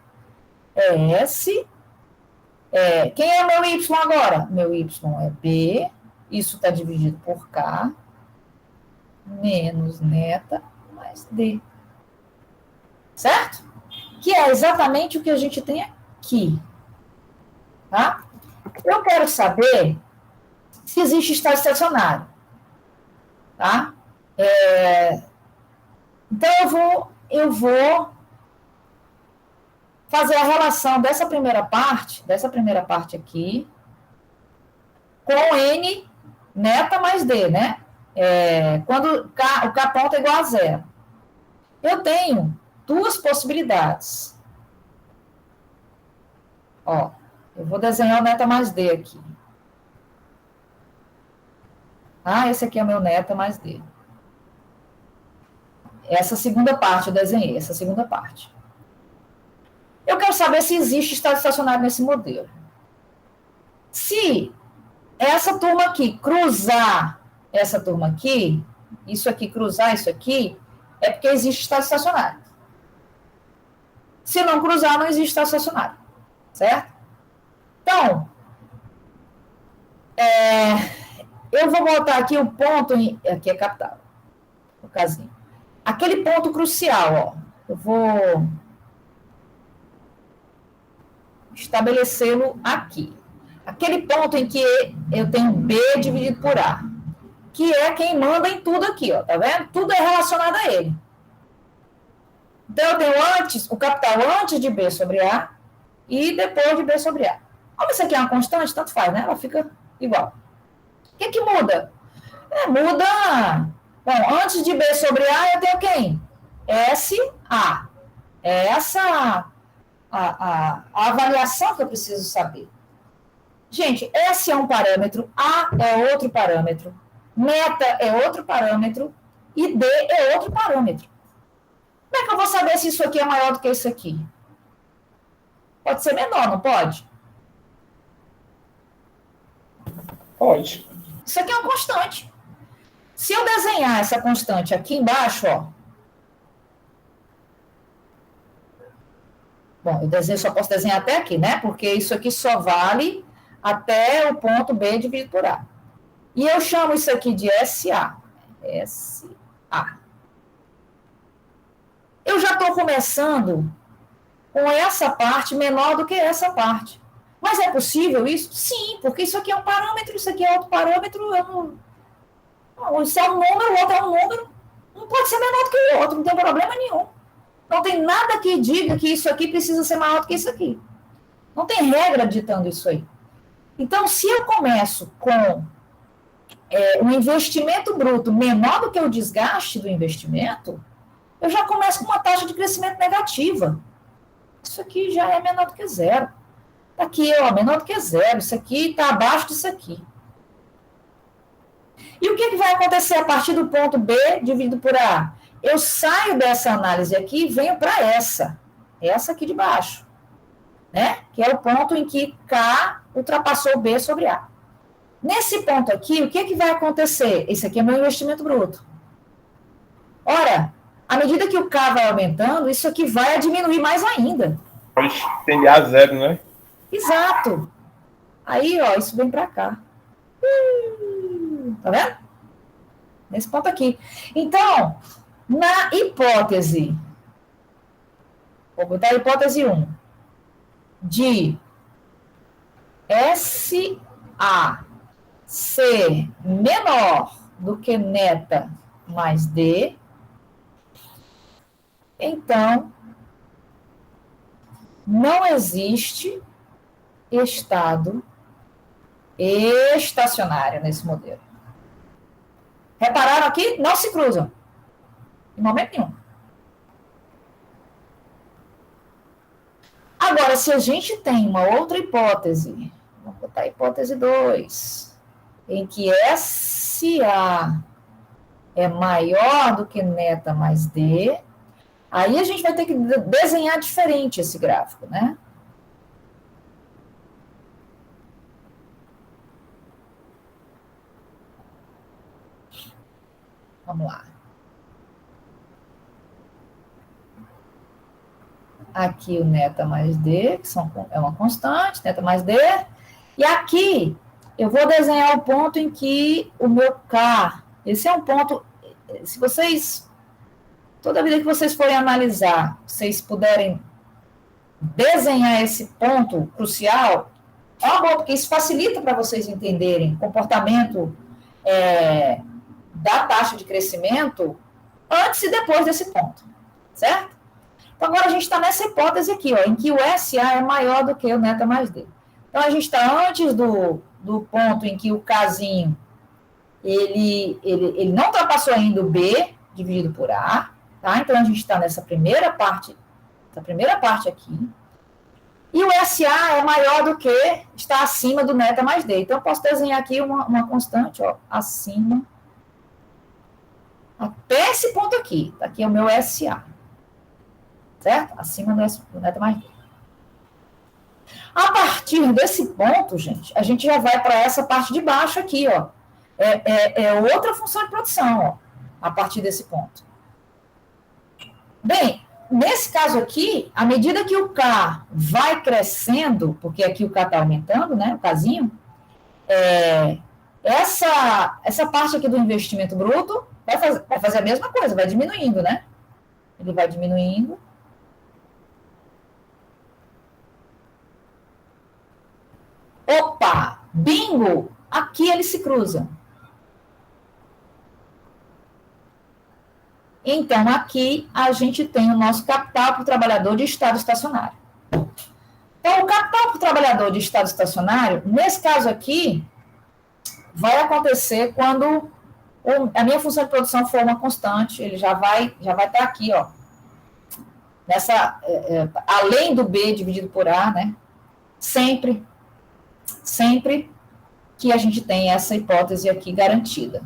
S. Quem é o meu Y agora? Meu Y é B. Isso está dividido por K. Menos neta mais D. Certo? Que é exatamente o que a gente tem aqui. Tá? Eu quero saber se existe estado estacionário. Tá? Então, eu vou fazer a relação dessa primeira parte aqui, com N neta mais D, né? Quando o K ponto é igual a zero. Eu tenho duas possibilidades. Ó, eu vou desenhar o neta mais D aqui. Esse aqui é o meu neta mais D. Essa segunda parte eu desenhei, essa segunda parte. Eu quero saber se existe estado estacionário nesse modelo. Se essa turma aqui cruzar essa turma aqui, isso aqui cruzar isso aqui, é porque existe estado estacionário. Se não cruzar, não existe estado estacionário. Certo? Então, eu vou botar aqui o ponto, aqui é capital, no casinho. Aquele ponto crucial, ó, eu vou estabelecê-lo aqui. Aquele ponto em que eu tenho B dividido por A, que é quem manda em tudo aqui, ó, tá vendo? Tudo é relacionado a ele. Então, eu tenho o capital antes de B sobre A e depois de B sobre A. Como isso aqui é uma constante, tanto faz, né? Ela fica igual. O que muda? Muda... Bom, antes de B sobre A, eu tenho quem? SA. É essa a avaliação que eu preciso saber. Gente, S é um parâmetro, A é outro parâmetro, neta é outro parâmetro e D é outro parâmetro. Como é que eu vou saber se isso aqui é maior do que isso aqui? Pode ser menor, não pode? Pode. Isso aqui é uma constante. Se eu desenhar essa constante aqui embaixo, ó. Bom, só posso desenhar até aqui, né? Porque isso aqui só vale até o ponto B dividido por A. E eu chamo isso aqui de SA. SA. Eu já estou começando com essa parte menor do que essa parte. Mas é possível isso? Sim, porque isso aqui é um parâmetro, isso aqui é outro parâmetro, isso é um número, o outro é um número, não pode ser menor do que o outro, não tem problema nenhum. Não tem nada que diga que isso aqui precisa ser maior do que isso aqui. Não tem regra ditando isso aí. Então, se eu começo com um investimento bruto menor do que o desgaste do investimento, eu já começo com uma taxa de crescimento negativa. Isso aqui já é menor do que zero. Aqui, ó, menor do que zero. Isso aqui está abaixo disso aqui. E o que vai acontecer a partir do ponto B dividido por A? Eu saio dessa análise aqui e venho para essa aqui de baixo, né? Que é o ponto em que K ultrapassou B sobre A. Nesse ponto aqui, o que vai acontecer? Esse aqui é meu investimento bruto. Ora, à medida que o K vai aumentando, isso aqui vai diminuir mais ainda. Pode tender a zero, né? Exato. Aí, ó, isso vem para cá. Tá vendo? Nesse ponto aqui. Então, na hipótese, vou botar a hipótese 1, de SA ser menor do que neta mais D, então, não existe estado estacionário nesse modelo. Repararam aqui? Não se cruzam. Em momento nenhum. Agora, se a gente tem uma outra hipótese, vamos botar a hipótese 2, em que SA é maior do que neta mais D, aí a gente vai ter que desenhar diferente esse gráfico, né? Vamos lá. Aqui o neta mais D, que é uma constante, neta mais D. E aqui eu vou desenhar o ponto em que o meu K, esse é um ponto, se vocês, toda vida que vocês forem analisar, vocês puderem desenhar esse ponto crucial, é uma boa, porque isso facilita para vocês entenderem o comportamento da taxa de crescimento antes e depois desse ponto, certo? Então, agora a gente está nessa hipótese aqui, ó, em que o SA é maior do que o neta mais D. Então, a gente está antes do ponto em que o Kzinho, ele não ultrapassou ainda o B dividido por A, tá? Então, a gente está nessa primeira parte aqui. E o SA é maior do que, está acima do neta mais D. Então, eu posso desenhar aqui uma constante, ó, acima, até esse ponto aqui. Aqui é o meu SA. Certo? Acima do neta mais D. A partir desse ponto, gente, a gente já vai para essa parte de baixo aqui, ó. É outra função de produção, ó, a partir desse ponto. Bem, nesse caso aqui, à medida que o K vai crescendo, porque aqui o K está aumentando, né, o Kzinho, essa parte aqui do investimento bruto vai fazer a mesma coisa, vai diminuindo, né? Ele vai diminuindo. Opa, bingo! Aqui eles se cruzam. Então, aqui a gente tem o nosso capital para o trabalhador de estado estacionário. Então, o capital para o trabalhador de estado estacionário, nesse caso aqui, vai acontecer quando a minha função de produção for uma constante, ele já vai estar aqui, ó. Além do B dividido por A, né? Sempre que a gente tem essa hipótese aqui garantida.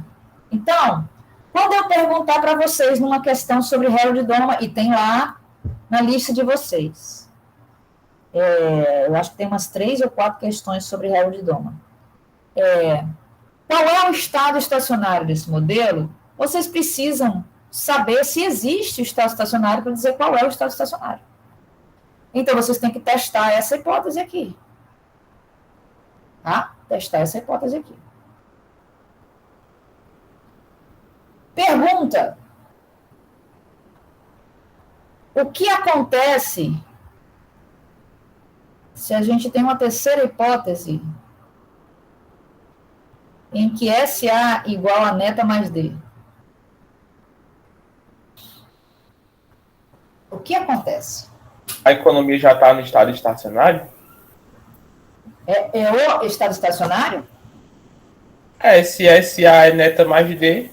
Então, quando eu perguntar para vocês numa questão sobre Herold-Doma, e tem lá na lista de vocês, eu acho que tem umas 3 ou 4 questões sobre Herold-Doma. Qual é o estado estacionário desse modelo? Vocês precisam saber se existe o estado estacionário para dizer qual é o estado estacionário. Então, vocês têm que testar essa hipótese aqui. Tá? Testar essa hipótese aqui. Pergunta: o que acontece se a gente tem uma terceira hipótese em que SA igual a neta mais D? O que acontece? A economia já está no estado estacionário? É o estado estacionário? Se SA é neta mais D.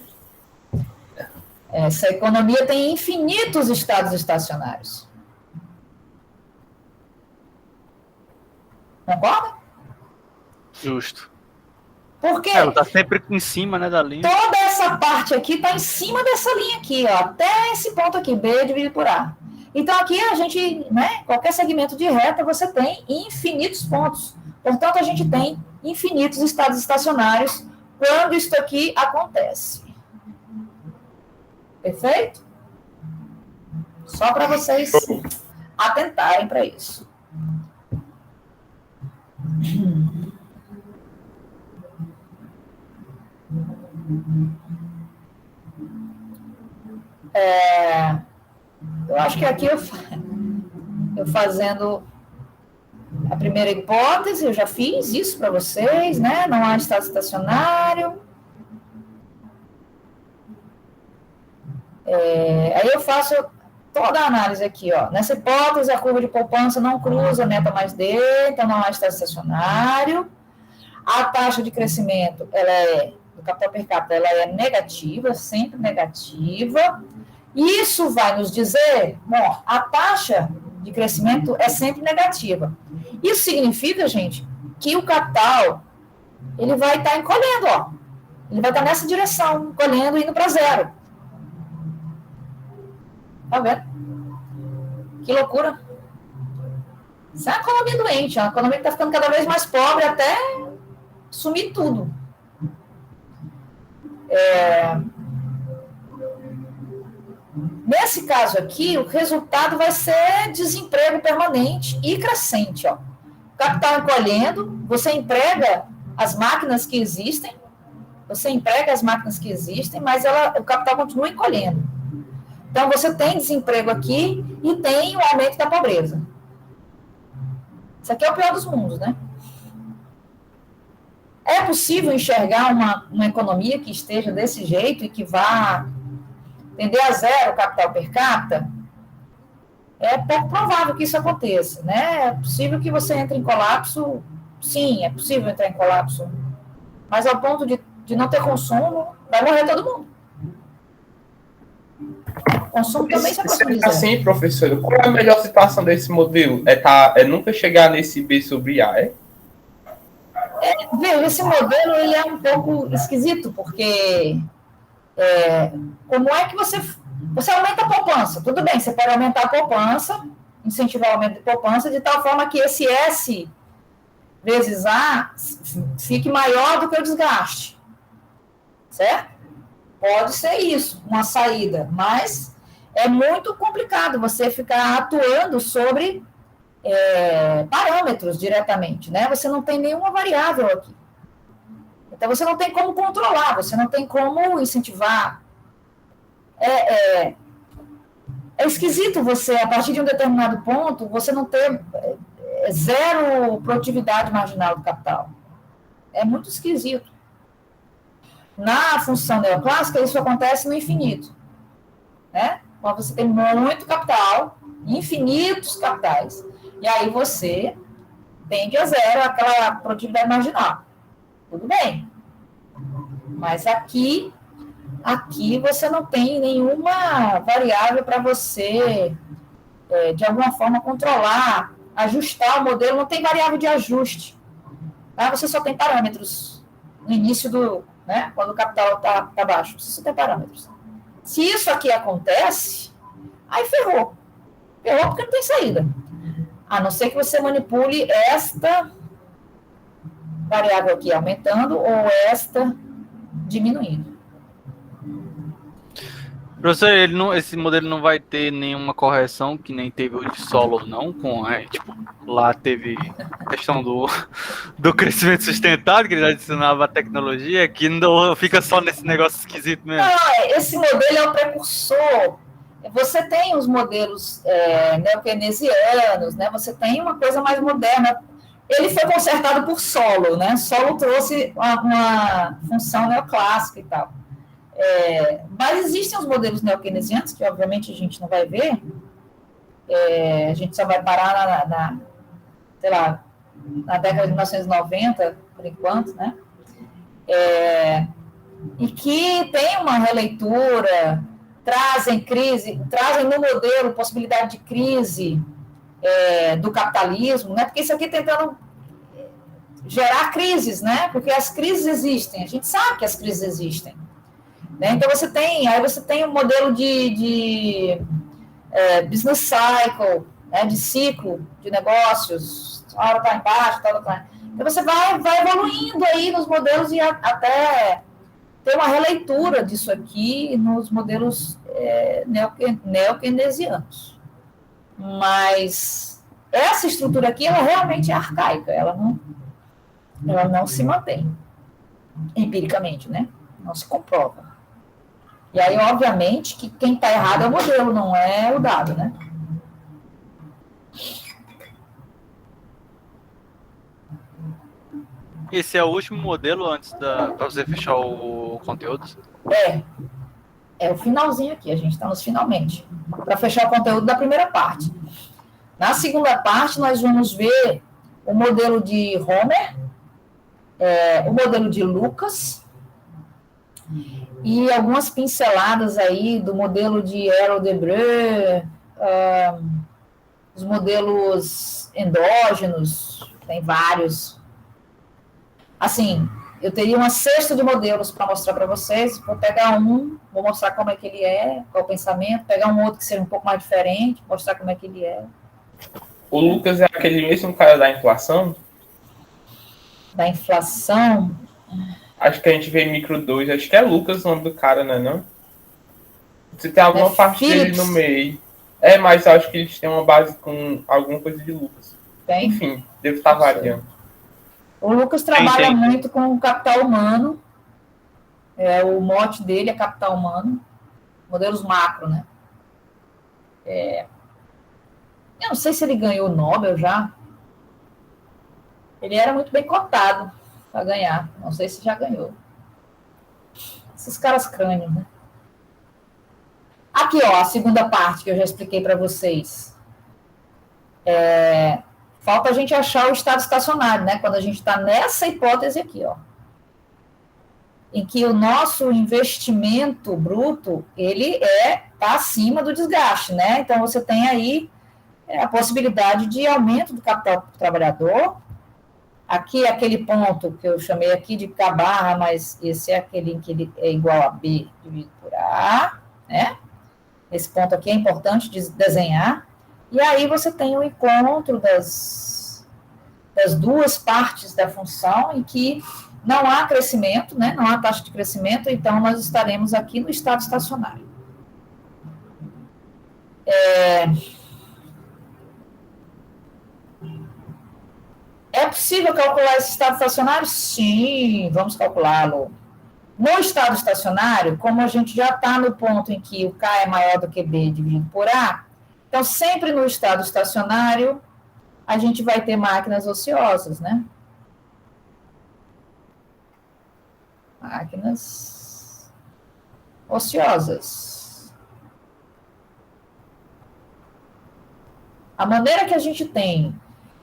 Essa economia tem infinitos estados estacionários. Concorda? Justo. Por quê? Ela tá sempre em cima, né, da linha. Toda essa parte aqui está em cima dessa linha aqui, ó, até esse ponto aqui, B dividido por A. Então, aqui a gente, né, qualquer segmento de reta, você tem infinitos pontos. Portanto, a gente tem infinitos estados estacionários quando isso aqui acontece. Perfeito? Só para vocês atentarem para isso. Eu acho que aqui eu fazendo a primeira hipótese, eu já fiz isso para vocês, né? Não há estado estacionário. Aí eu faço toda a análise aqui, ó. Nessa hipótese, a curva de poupança não cruza meta mais D, então não há estado estacionário. A taxa de crescimento, do capital per capita, ela é negativa, sempre negativa. Isso vai nos dizer, bom, a taxa de crescimento é sempre negativa. Isso significa, gente, que o capital, ele vai estar encolhendo, ó. Ele vai estar nessa direção, encolhendo, indo para zero. Tá vendo? Que loucura. Isso é uma economia doente, é uma economia que está ficando cada vez mais pobre até sumir tudo. Nesse caso aqui, o resultado vai ser desemprego permanente e crescente. Ó. O capital encolhendo, você emprega as máquinas que existem, mas o capital continua encolhendo. Então, você tem desemprego aqui e tem o aumento da pobreza. Isso aqui é o pior dos mundos, né? É possível enxergar uma economia que esteja desse jeito e que vá tender a zero o capital per capita? É pouco provável que isso aconteça, né? É possível que você entre em colapso, sim, é possível entrar em colapso, mas ao ponto de não ter consumo, vai morrer todo mundo. Consumo também se aproxima. Assim, professor, qual é a melhor situação desse modelo? É nunca chegar nesse B sobre A, Veja, esse modelo ele é um pouco esquisito, porque como é que você aumenta a poupança? Tudo bem, você pode aumentar a poupança, incentivar o aumento de poupança, de tal forma que esse S vezes A fique maior do que o desgaste. Certo? Pode ser isso, uma saída, mas é muito complicado você ficar atuando sobre parâmetros diretamente, né? Você não tem nenhuma variável aqui. Então, você não tem como controlar, você não tem como incentivar. É esquisito você, a partir de um determinado ponto, você não ter zero produtividade marginal do capital. É muito esquisito. Na função neoclássica, isso acontece no infinito. Né? Quando você tem muito capital, infinitos capitais, e aí você tende a zero aquela produtividade marginal. Tudo bem. Mas aqui você não tem nenhuma variável para você, de alguma forma, controlar, ajustar o modelo, não tem variável de ajuste. Tá? Você só tem parâmetros no início né, quando o capital está baixo, você só tem parâmetros. Se isso aqui acontece, aí ferrou. Ferrou porque não tem saída. A não ser que você manipule esta variável aqui aumentando ou esta diminuindo. Professor, esse modelo não vai ter nenhuma correção, que nem teve o de solo, não? Lá teve a questão do crescimento sustentável, que ele adicionava a tecnologia, que não fica só nesse negócio esquisito mesmo. Não, esse modelo é o precursor. Você tem os modelos neokeynesianos, né? Você tem uma coisa mais moderna. Ele foi consertado por Solow, né? Solow trouxe uma função neoclássica e tal. Mas existem os modelos neokeynesianos, que obviamente a gente não vai ver. A gente só vai parar na década de 1990, por enquanto, né? E que tem uma releitura, trazem no modelo possibilidade de crise do capitalismo, né? Porque isso aqui tentando gerar crises, né? Porque as crises existem, a gente sabe que as crises existem. Né? Então, você tem um modelo de business cycle, né? De ciclo de negócios, uma hora está embaixo, outra está... Então, você vai evoluindo aí nos modelos e até ter uma releitura disso aqui nos modelos neo-keynesianos. Mas essa estrutura aqui, ela realmente é arcaica, ela não se mantém empiricamente, né? Não se comprova. E aí, obviamente, que quem está errado é o modelo, não é o dado, né? Esse é o último modelo antes para você fechar o conteúdo? É o finalzinho aqui, a gente está nos finalmente, para fechar o conteúdo da primeira parte. Na segunda parte, nós vamos ver o modelo de Homer, o modelo de Lucas, e algumas pinceladas aí do modelo de Aero-Debreu, os modelos endógenos, tem vários. Assim, eu teria uma cesta de modelos para mostrar para vocês. Vou pegar vou mostrar como é que ele é, qual o pensamento, pegar um outro que seja um pouco mais diferente, mostrar como é que ele é. O Lucas é aquele mesmo cara da inflação? Da inflação? Acho que a gente vê em micro 2, acho que é Lucas o nome do cara, né, não? Você tem alguma parte Phillips. dele no meio. Mas acho que eles têm uma base com alguma coisa de Lucas. Tem? Enfim, devo estar variando. O Lucas trabalha muito com o capital humano. O mote dele é capital humano. Modelos macro, né? Eu não sei se ele ganhou o Nobel já. Ele era muito bem cotado para ganhar. Não sei se já ganhou. Esses caras crânios, né? Aqui, ó, a segunda parte que eu já expliquei para vocês. Falta a gente achar o estado estacionário, né? Quando a gente está nessa hipótese aqui, ó. Em que o nosso investimento bruto, ele está acima do desgaste, né? Então, você tem aí a possibilidade de aumento do capital do trabalhador. Aqui é aquele ponto que eu chamei aqui de K barra, mas esse é aquele em que ele é igual a B dividido por A, né? Esse ponto aqui é importante de desenhar. E aí você tem o encontro das duas partes da função em que não há crescimento, né? Não há taxa de crescimento, então nós estaremos aqui no estado estacionário. É possível calcular esse estado estacionário? Sim, vamos calculá-lo. No estado estacionário, como a gente já está no ponto em que o K é maior do que B dividido por A, então sempre no estado estacionário a gente vai ter máquinas ociosas, né? Máquinas ociosas. A maneira que a gente tem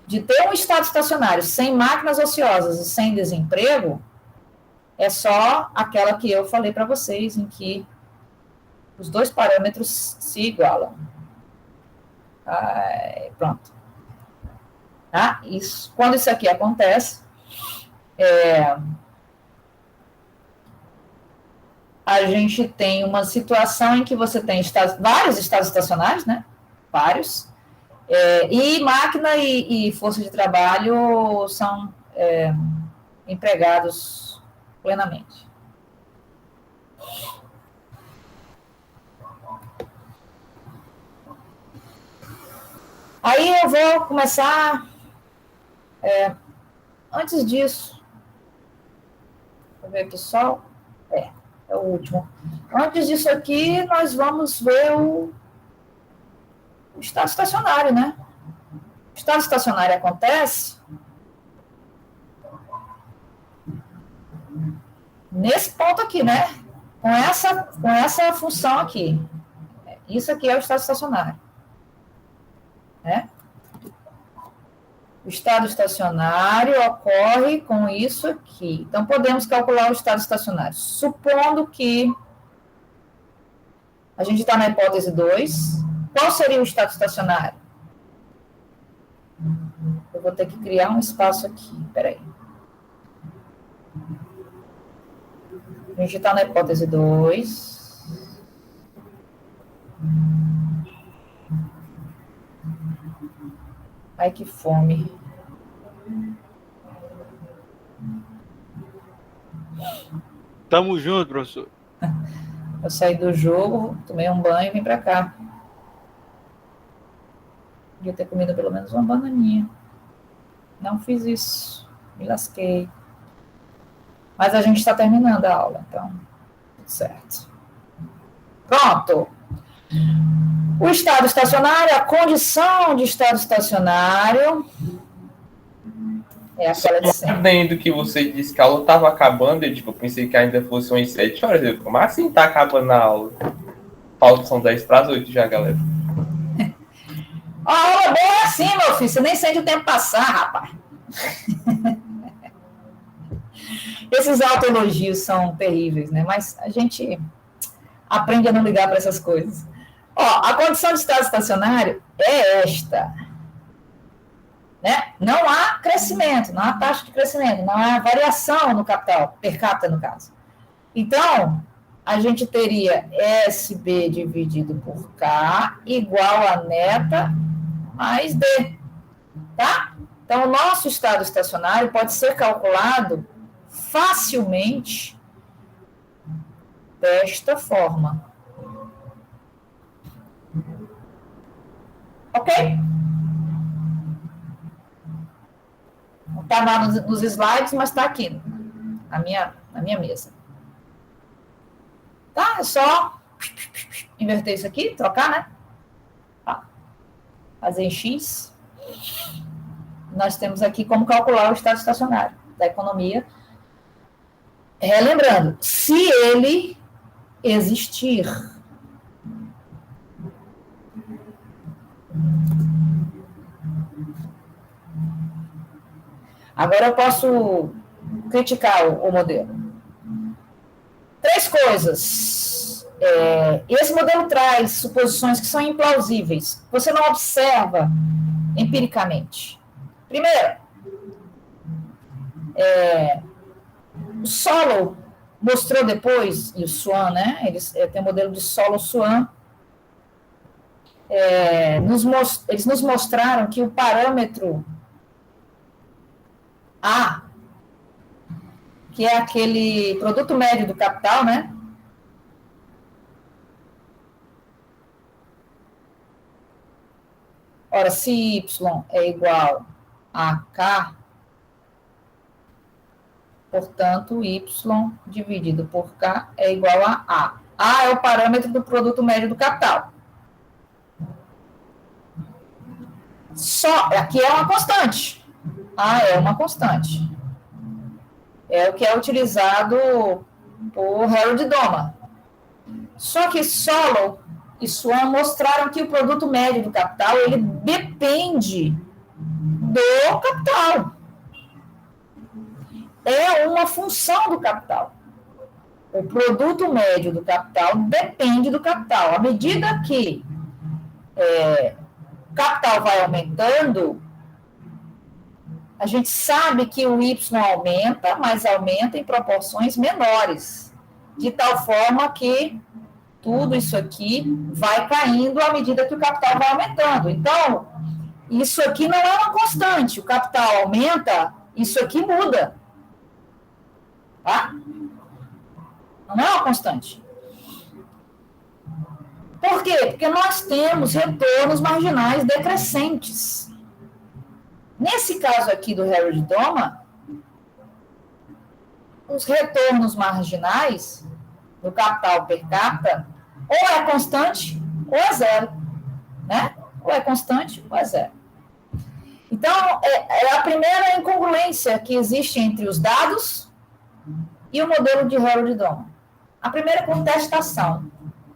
de ter um estado estacionário sem máquinas ociosas e sem desemprego é só aquela que eu falei para vocês, em que os dois parâmetros se igualam. Pronto. Tá? Quando isso aqui acontece, a gente tem uma situação em que você tem vários estados estacionários, né? Vários. E máquina e força de trabalho são empregados plenamente. Aí eu vou começar. Antes disso, vou ver aqui só. É o último. Antes disso aqui, nós vamos ver o estado estacionário, né? O estado estacionário acontece nesse ponto aqui, né? Com essa função aqui. Isso aqui é o estado estacionário. Né? O estado estacionário ocorre com isso aqui. Então, podemos calcular o estado estacionário. Supondo que a gente está na hipótese 2. Qual seria o estado estacionário? Eu vou ter que criar um espaço aqui. Espera aí. A gente está na hipótese 2. Ai, que fome. Tamo junto, professor. Eu saí do jogo, tomei um banho e vim para cá. Podia ter comido pelo menos uma bananinha. Não fiz isso. Me lasquei. Mas a gente está terminando a aula, então, tudo certo. Pronto. O estado estacionário, a condição de estado estacionário é aquela de sempre. Sabendo que você disse que a aula estava acabando, eu pensei que ainda fosse umas 7 horas. Como assim tá acabando a aula? São 10 para as 8 já, galera. A aula é boa assim, meu filho. Você nem sente o tempo passar, rapaz. Esses autoelogios são terríveis, né? Mas a gente aprende a não ligar para essas coisas. Ó, a condição de estado estacionário é esta. Né? Não há crescimento, não há taxa de crescimento, não há variação no capital, per capita, no caso. Então, a gente teria SB dividido por K igual a neta mais D. Tá? Então, o nosso estado estacionário pode ser calculado facilmente desta forma. Ok? Não está lá nos slides, mas está aqui na minha mesa. Tá? É só inverter isso aqui, trocar, né? Tá. Fazer em X. Nós temos aqui como calcular o estado estacionário da economia. Relembrando, se ele existir. Agora eu posso criticar o modelo. 3 coisas. Esse modelo traz suposições que são implausíveis. Você não observa empiricamente. Primeiro, o Solow mostrou depois, e o Swan, né? Eles têm o modelo de Solow-Swan. Eles nos mostraram que o parâmetro A, que é aquele produto médio do capital, né? Ora, se Y é igual a K, portanto, Y dividido por K é igual a A. A é o parâmetro do produto médio do capital. Aqui é uma constante. A é uma constante. É o que é utilizado por Harold Doma. Só que Solow e Swan mostraram que o produto médio do capital, ele depende do capital. É uma função do capital. O produto médio do capital depende do capital. À medida que o capital vai aumentando, a gente sabe que o Y aumenta, mas aumenta em proporções menores, de tal forma que tudo isso aqui vai caindo à medida que o capital vai aumentando. Então, isso aqui não é uma constante. O capital aumenta, isso aqui muda. Tá? Não é uma constante. Por quê? Porque nós temos retornos marginais decrescentes. Nesse caso aqui do Harold Doma, os retornos marginais do capital per capita ou é constante ou é zero. Né? Ou é constante ou é zero. Então, é a primeira incongruência que existe entre os dados e o modelo de Harold Doma. A primeira contestação,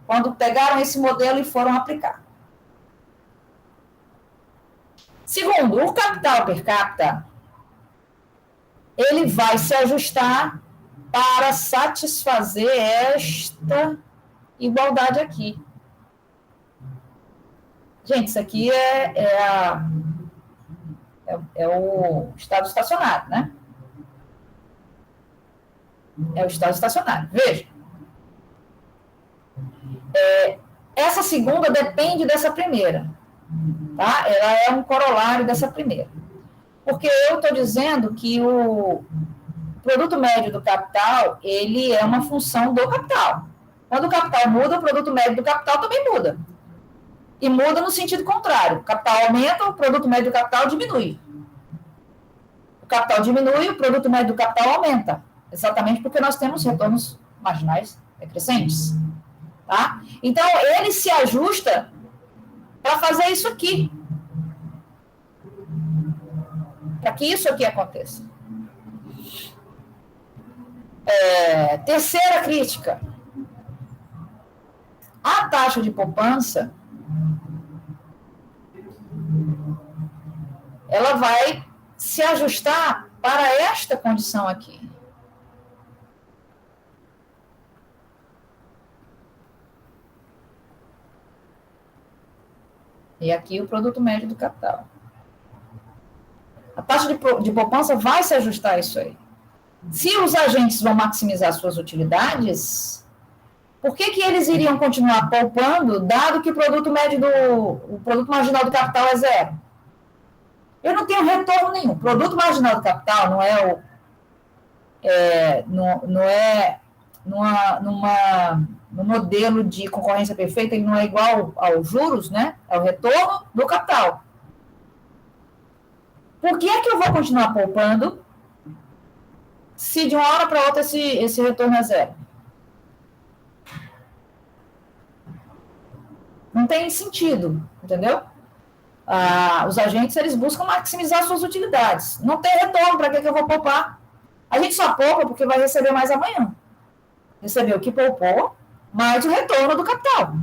quando pegaram esse modelo e foram aplicar. Segundo, o capital per capita, ele vai se ajustar para satisfazer esta igualdade aqui. Gente, isso aqui é o estado estacionário, né? É o estado estacionário. Veja. Essa segunda depende dessa primeira. Tá? Ela é um corolário dessa primeira. Porque eu estou dizendo que o produto médio do capital, ele é uma função do capital. Quando o capital muda, o produto médio do capital também muda. E muda no sentido contrário. O capital aumenta, o produto médio do capital diminui. O capital diminui, o produto médio do capital aumenta. Exatamente porque nós temos retornos marginais decrescentes. Tá? Então, ele se ajusta para fazer isso aqui. Para que isso aqui aconteça. Terceira crítica. A taxa de poupança, ela vai se ajustar para esta condição aqui. E aqui o produto médio do capital. A taxa de poupança vai se ajustar a isso aí. Se os agentes vão maximizar suas utilidades, por que eles iriam continuar poupando, dado que o produto marginal do capital é zero? Eu não tenho retorno nenhum. O produto marginal do capital não é no modelo de concorrência perfeita, ele não é igual aos juros, né? É o retorno do capital. Por que é que eu vou continuar poupando se de uma hora para outra esse retorno é zero? Não tem sentido, entendeu? Os agentes, eles buscam maximizar suas utilidades. Não tem retorno, para que eu vou poupar? A gente só poupa porque vai receber mais amanhã. Receber o que poupou, mais o retorno do capital.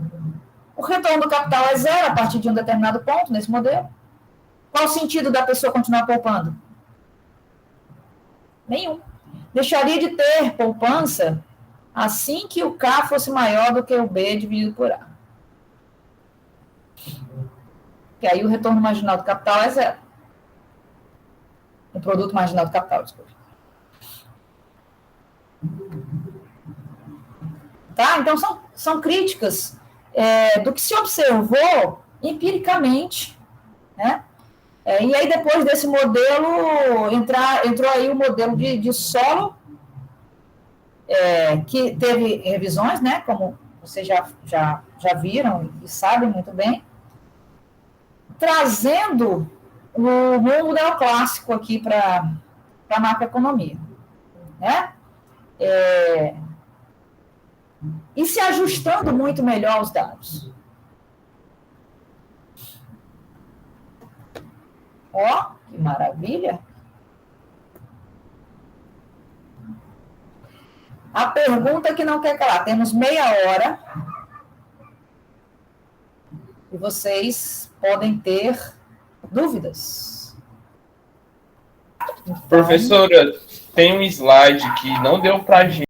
O retorno do capital é zero a partir de um determinado ponto nesse modelo. Qual o sentido da pessoa continuar poupando? Nenhum. Deixaria de ter poupança assim que o K fosse maior do que o B dividido por A. Que aí o retorno marginal do capital é zero. O produto marginal do capital, desculpa. Tá? Então, são críticas do que se observou empiricamente, né? E aí, depois desse modelo, entrou aí o modelo de solo, que teve revisões, né? Como vocês já viram e sabem muito bem, trazendo o mundo neoclássico aqui para a macroeconomia, né? E se ajustando muito melhor aos dados. Ó, que maravilha! A pergunta que não quer calar. Temos meia hora e vocês podem ter dúvidas. Então, professora, tem um slide que não deu para a gente